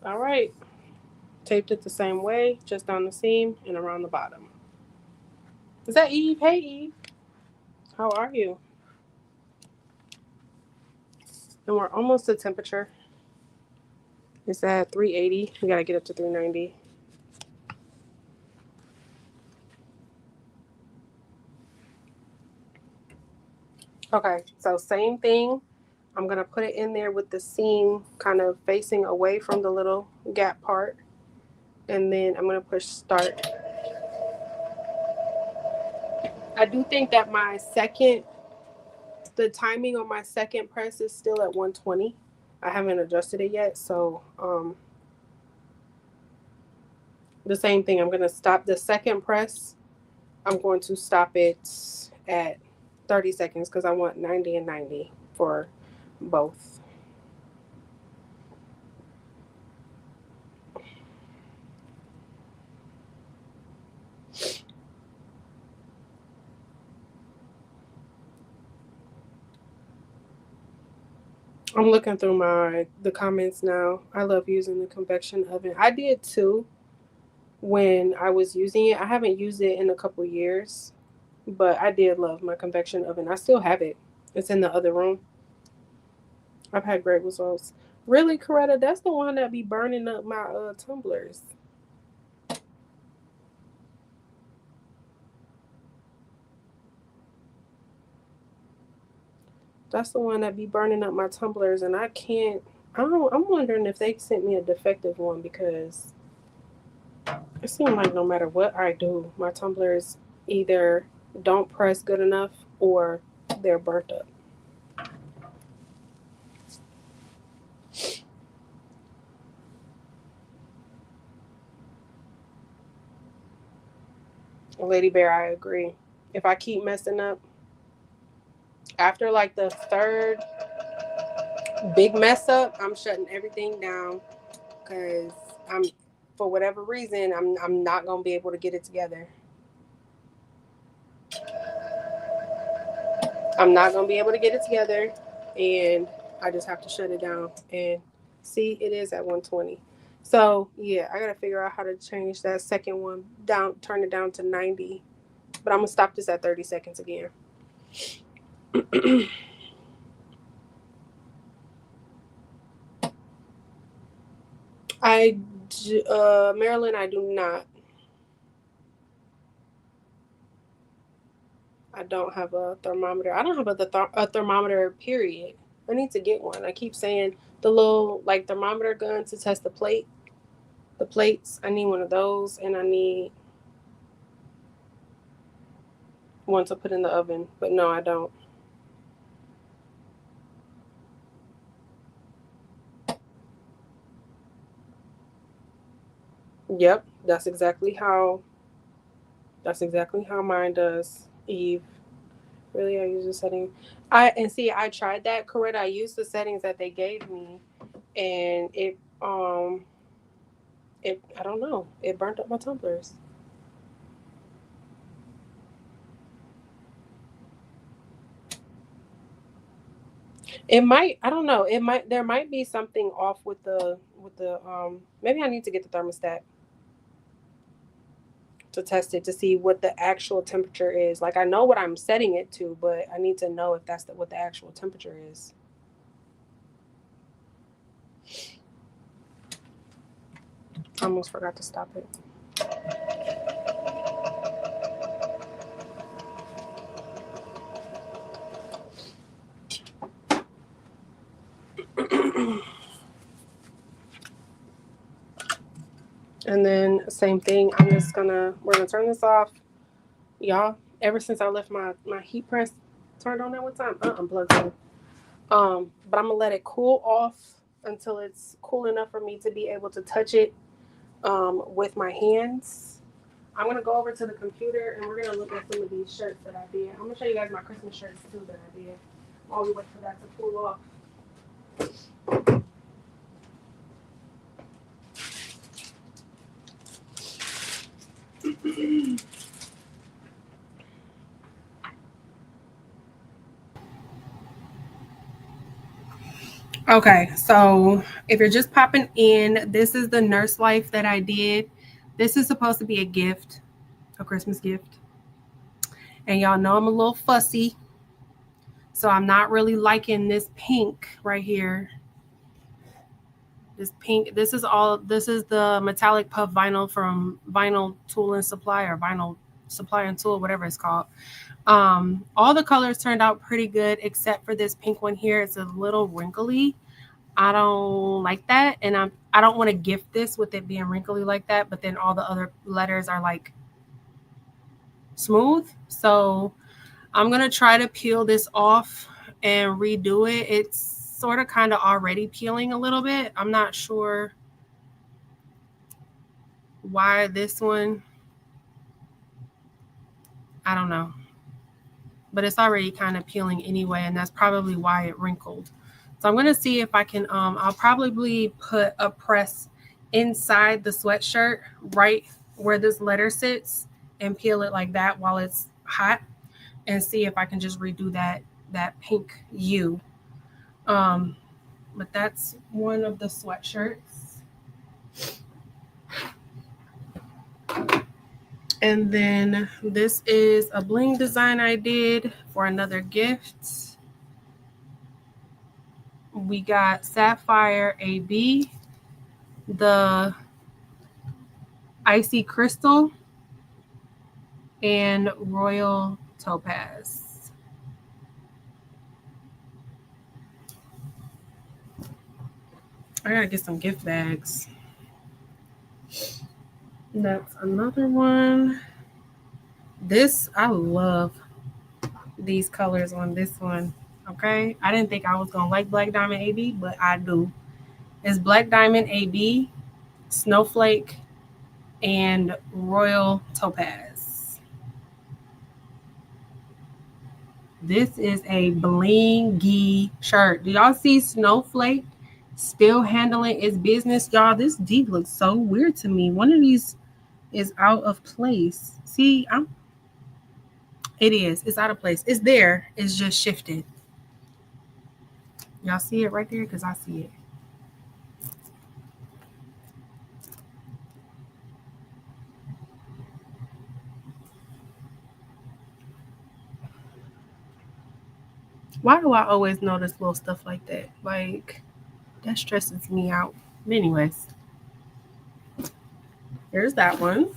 All right. Taped it the same way, just down the seam and around the bottom. Is that Eve? Hey, Eve. How are you? And we're almost to temperature. It's at 380. We got to get up to 390. Okay, so same thing. I'm going to put it in there with the seam kind of facing away from the little gap part. And then I'm going to push start. I do think that the timing on my second press is still at 120. I haven't adjusted it yet. So the same thing. I'm going to stop the second press. I'm going to stop it at 30 seconds because I want 90 and 90 for both. I'm looking through the comments now. I love using the convection oven. I did too when I was using it. I haven't used it in a couple years, but I did love my convection oven. I still have it. It's in the other room. I've had great results. Really, Coretta, that's the one that be burning up my tumblers. That's the one that be burning up my tumblers, and I can't. I don't. I'm wondering if they sent me a defective one because it seems like no matter what I do, my tumblers either don't press good enough or they're burnt up. Lady Bear, I agree. If I keep messing up, after like the third big mess up, I'm shutting everything down because I'm, for whatever reason, I'm not gonna be able to get it together. I'm not gonna be able to get it together, and I just have to shut it down. And see, it is at 120. So yeah, I gotta figure out how to change that second one down, turn it down to 90. But I'm gonna stop this at 30 seconds again. I, Maryland, I do not. I don't have a thermometer. I don't have a thermometer, period. I need to get one. I keep saying the little like thermometer gun to test the plates. I need one of those, and I need one to put in the oven. But no, I don't. Yep, that's exactly how mine does, Eve. Really, I use the setting. I tried that, correct. I used the settings that they gave me, and it I don't know. It burnt up my tumblers. It might, I don't know. It might, there might be something off with the maybe I need to get the thermostat to test it to see what the actual temperature is. Like I know what I'm setting it to, but I need to know if that's what the actual temperature is. I almost forgot to stop it. And then same thing. We're gonna turn this off, y'all. Ever since I left my heat press turned on at one time, unplugged it. But I'm gonna let it cool off until it's cool enough for me to be able to touch it with my hands. I'm gonna go over to the computer and we're gonna look at some of these shirts that I did. I'm gonna show you guys my Christmas shirts too that I did while we wait for that to cool off. Okay, so if you're just popping in, this is the Nurse Life that I did. This is supposed to be a gift, a Christmas gift. And y'all know I'm a little fussy. So I'm not really liking this pink right here. This pink, this is the metallic puff vinyl from Vinyl Tool and Supply, or Vinyl Supply and Tool, whatever it's called. All the colors turned out pretty good except for this pink one here. It's a little wrinkly. I don't like that, and I don't want to gift this with it being wrinkly like that, but then all the other letters are like smooth. So I'm gonna try to peel this off and redo it. It's sort of kind of already peeling a little bit. I'm not sure why this one, I don't know, but it's already kind of peeling anyway, and that's probably why it wrinkled. So I'm going to see if I can, I'll probably put a press inside the sweatshirt right where this letter sits and peel it like that while it's hot, and see if I can just redo that pink U. But that's one of the sweatshirts. And then this is a bling design I did for another gift. We got Sapphire AB, the Icy Crystal, and Royal Topaz. I gotta get some gift bags. That's another one. This, I love these colors on this one. Okay, I didn't think I was gonna like Black Diamond AB, but I do. It's Black Diamond AB, Snowflake, and Royal Topaz. This is a blingy shirt. Do y'all see Snowflake still handling its business? Y'all, this D looks so weird to me. One of these is out of place. See, it is. It's out of place. It's there. It's just shifted. Y'all see it right there? Because I see it. Why do I always notice little stuff like that? Like, that stresses me out. Anyways, here's that one.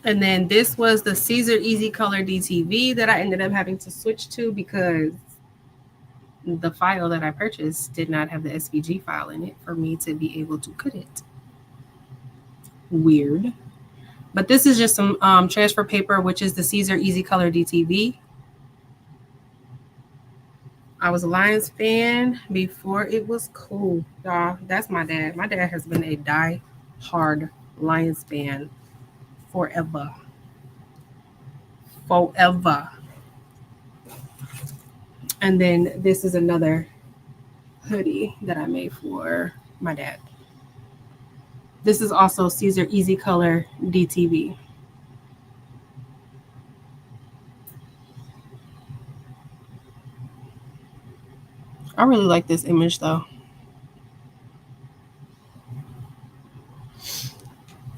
And then this was the Siser Easy Color DTV that I ended up having to switch to because the file that I purchased did not have the SVG file in it for me to be able to cut it. Weird. But this is just some transfer paper, which is the Siser Easy Color DTV. I was a Lions fan before it was cool, y'all. That's my dad. My dad has been a die-hard Lions fan forever. Forever. And then this is another hoodie that I made for my dad. This is also Siser Easy Color DTV. I really like this image though.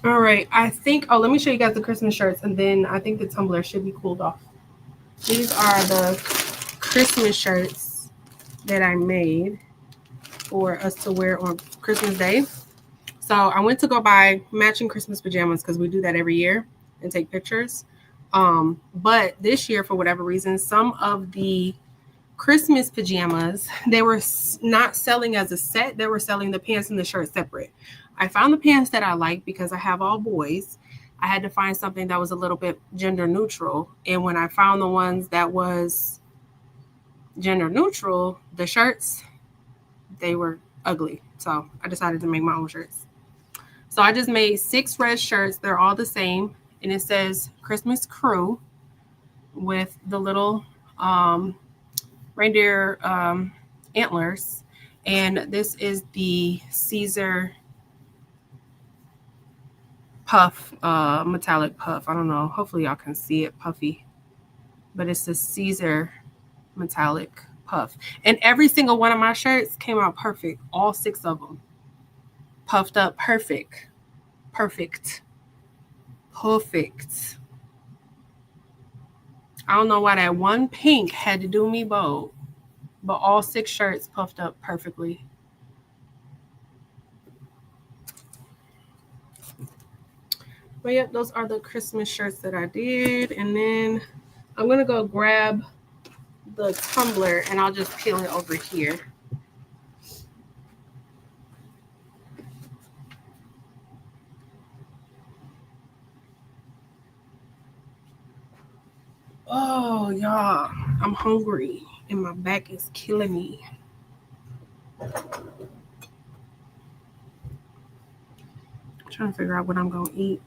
All right, I think, let me show you guys the Christmas shirts, and then I think the Tumbler should be cooled off. These are the Christmas shirts that I made for us to wear on Christmas Day. So I went to go buy matching Christmas pajamas because we do that every year and take pictures. But this year, for whatever reason, some of the Christmas pajamas, they were not selling as a set. They were selling the pants and the shirt separate. I found the pants that I like because I have all boys. I had to find something that was a little bit gender neutral. And when I found the ones that was gender neutral, the shirts, they were ugly. So I decided to make my own shirts. So I just made 6 red shirts. They're all the same. And it says Christmas Crew with the little reindeer antlers. And this is the Siser puff, metallic puff. I don't know. Hopefully y'all can see it puffy. But it's the Siser metallic puff. And every single one of my shirts came out perfect. All 6 of them. Puffed up perfect. Perfect. Perfect. I don't know why that one pink had to do me bold. But all 6 shirts puffed up perfectly. But yep, those are the Christmas shirts that I did. And then I'm going to go grab the tumbler and I'll just peel it over here. Oh, y'all, I'm hungry and my back is killing me. I'm trying to figure out what I'm going to eat.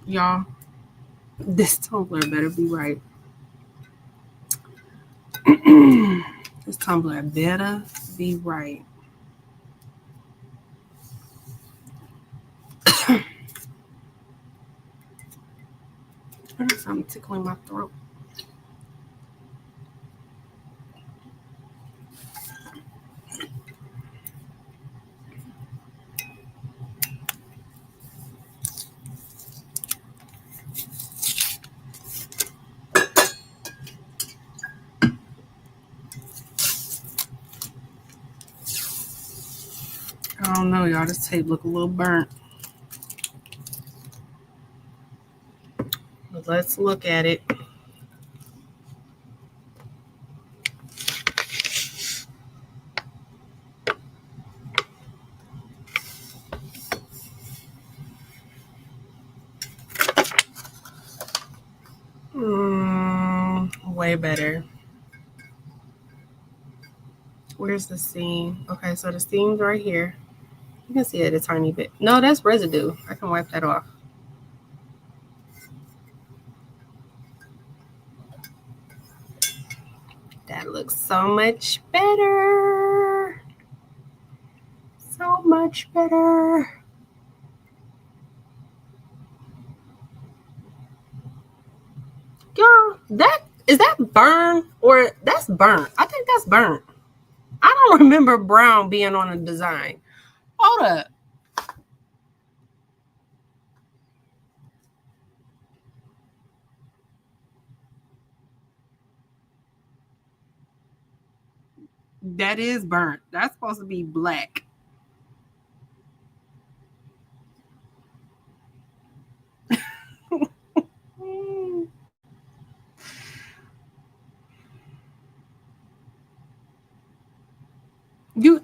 Y'all, This tumbler better be right. This tumbler better be right. Something tickling my throat. I don't know, y'all. This tape look a little burnt. But let's look at it. Way better. Where's the seam? Okay, so the seam's right here. You can see it a tiny bit. No, that's residue. I can wipe that off. That looks so much better. So much better. Y'all, is that burn or that's burnt? I think that's burnt. I don't remember brown being on a design. Hold up. That is burnt. That's supposed to be black.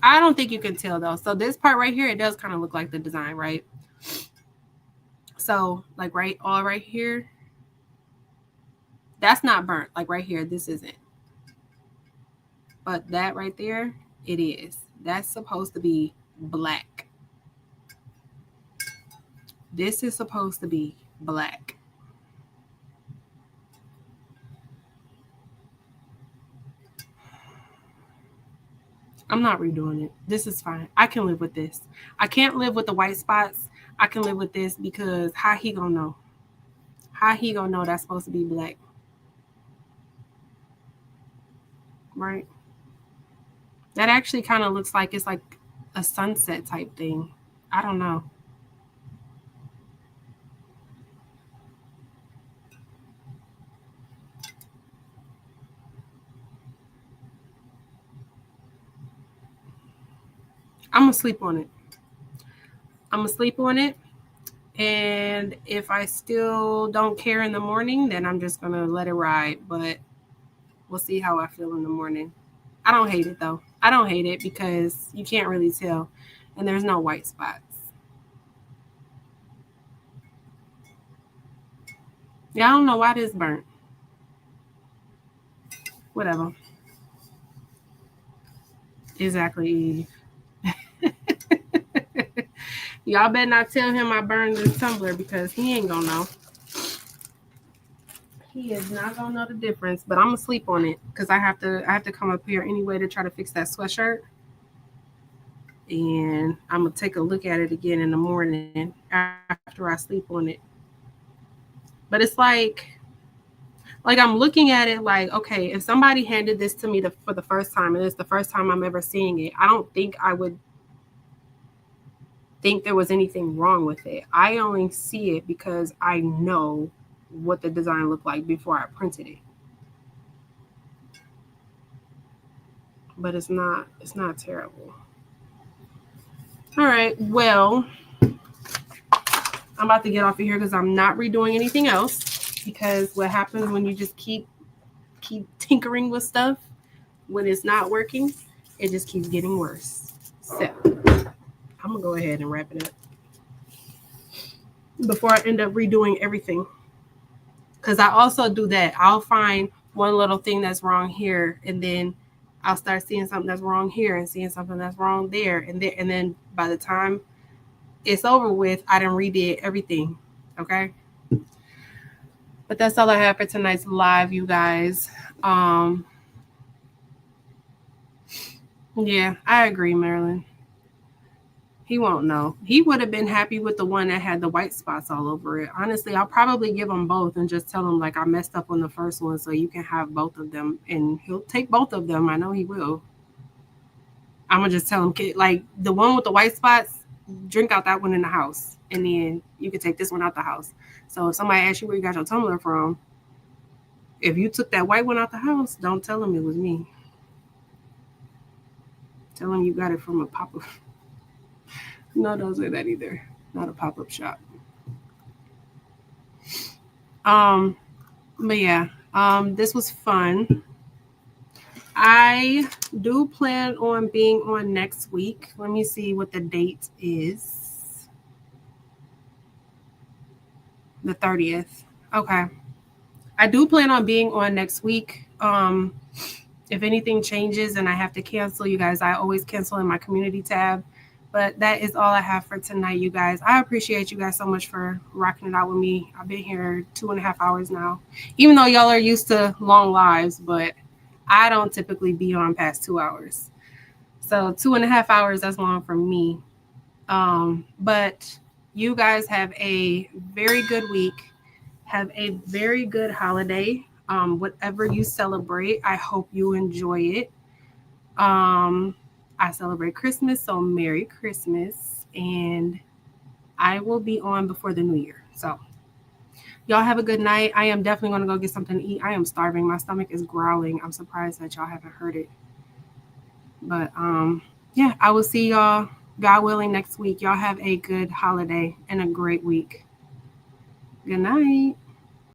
I don't think you can tell though. So this part right here, it does kind of look like the design, right? So like all right here, that's not burnt. Like right here, this isn't. But that right there, it is. That's supposed to be black. This is supposed to be black. I'm not redoing it. This is fine. I can live with this. I can't live with the white spots. I can live with this because how he gonna know? How he gonna know that's supposed to be black? Right? That actually kind of looks like it's like a sunset type thing. I don't know. I'm gonna sleep on it. I'm gonna sleep on it. And if I still don't care in the morning, then I'm just gonna let it ride. But we'll see how I feel in the morning. I don't hate it though. I don't hate it because you can't really tell. And there's no white spots. Yeah, I don't know why this burnt. Whatever. Exactly. Y'all better not tell him I burned this tumbler because he ain't gonna know. He is not gonna know the difference. But I'm gonna sleep on it because I have to come up here anyway to try to fix that sweatshirt. And I'm gonna take a look at it again in the morning after I sleep on it. But it's like I'm looking at it like, okay, if somebody handed this to me for the first time and it's the first time I'm ever seeing it, I don't think I would think there was anything wrong with it. I only see it because I know what the design looked like before I printed it. But it's not terrible. All right, well, I'm about to get off of here because I'm not redoing anything else, because what happens when you just keep tinkering with stuff, when it's not working, it just keeps getting worse. So I'm gonna go ahead and wrap it up before I end up redoing everything, because I also do that. I'll find one little thing that's wrong here, and then I'll start seeing something that's wrong here and seeing something that's wrong there, and then by the time it's over with, I done redid everything. Okay. But that's all I have for tonight's live, you guys. Yeah, I agree, Marilyn. He won't know. He would have been happy with the one that had the white spots all over it. Honestly, I'll probably give him both and just tell him, like, I messed up on the first one, so you can have both of them. And he'll take both of them. I know he will. I'm going to just tell him, like, the one with the white spots, drink out that one in the house. And then you can take this one out the house. So if somebody asks you where you got your tumbler from, if you took that white one out the house, don't tell them it was me. Tell them you got it from a pop-up. No, don't say that either. Not a pop-up shop. But yeah, this was fun. I do plan on being on next week. Let me see what the date is. The 30th. Okay. I do plan on being on next week. If anything changes and I have to cancel, you guys, I always cancel in my community tab. But that is all I have for tonight, you guys. I appreciate you guys so much for rocking it out with me. I've been here 2.5 hours now, even though y'all are used to long lives, but I don't typically be on past 2 hours. So 2.5 hours, that's long for me. But you guys have a very good week. Have a very good holiday. Whatever you celebrate, I hope you enjoy it. I celebrate Christmas, so Merry Christmas. And I will be on before the new year. So y'all have a good night. I am definitely going to go get something to eat. I am starving. My stomach is growling. I'm surprised that y'all haven't heard it. But yeah, I will see y'all, God willing, next week. Y'all have a good holiday and a great week. Good night.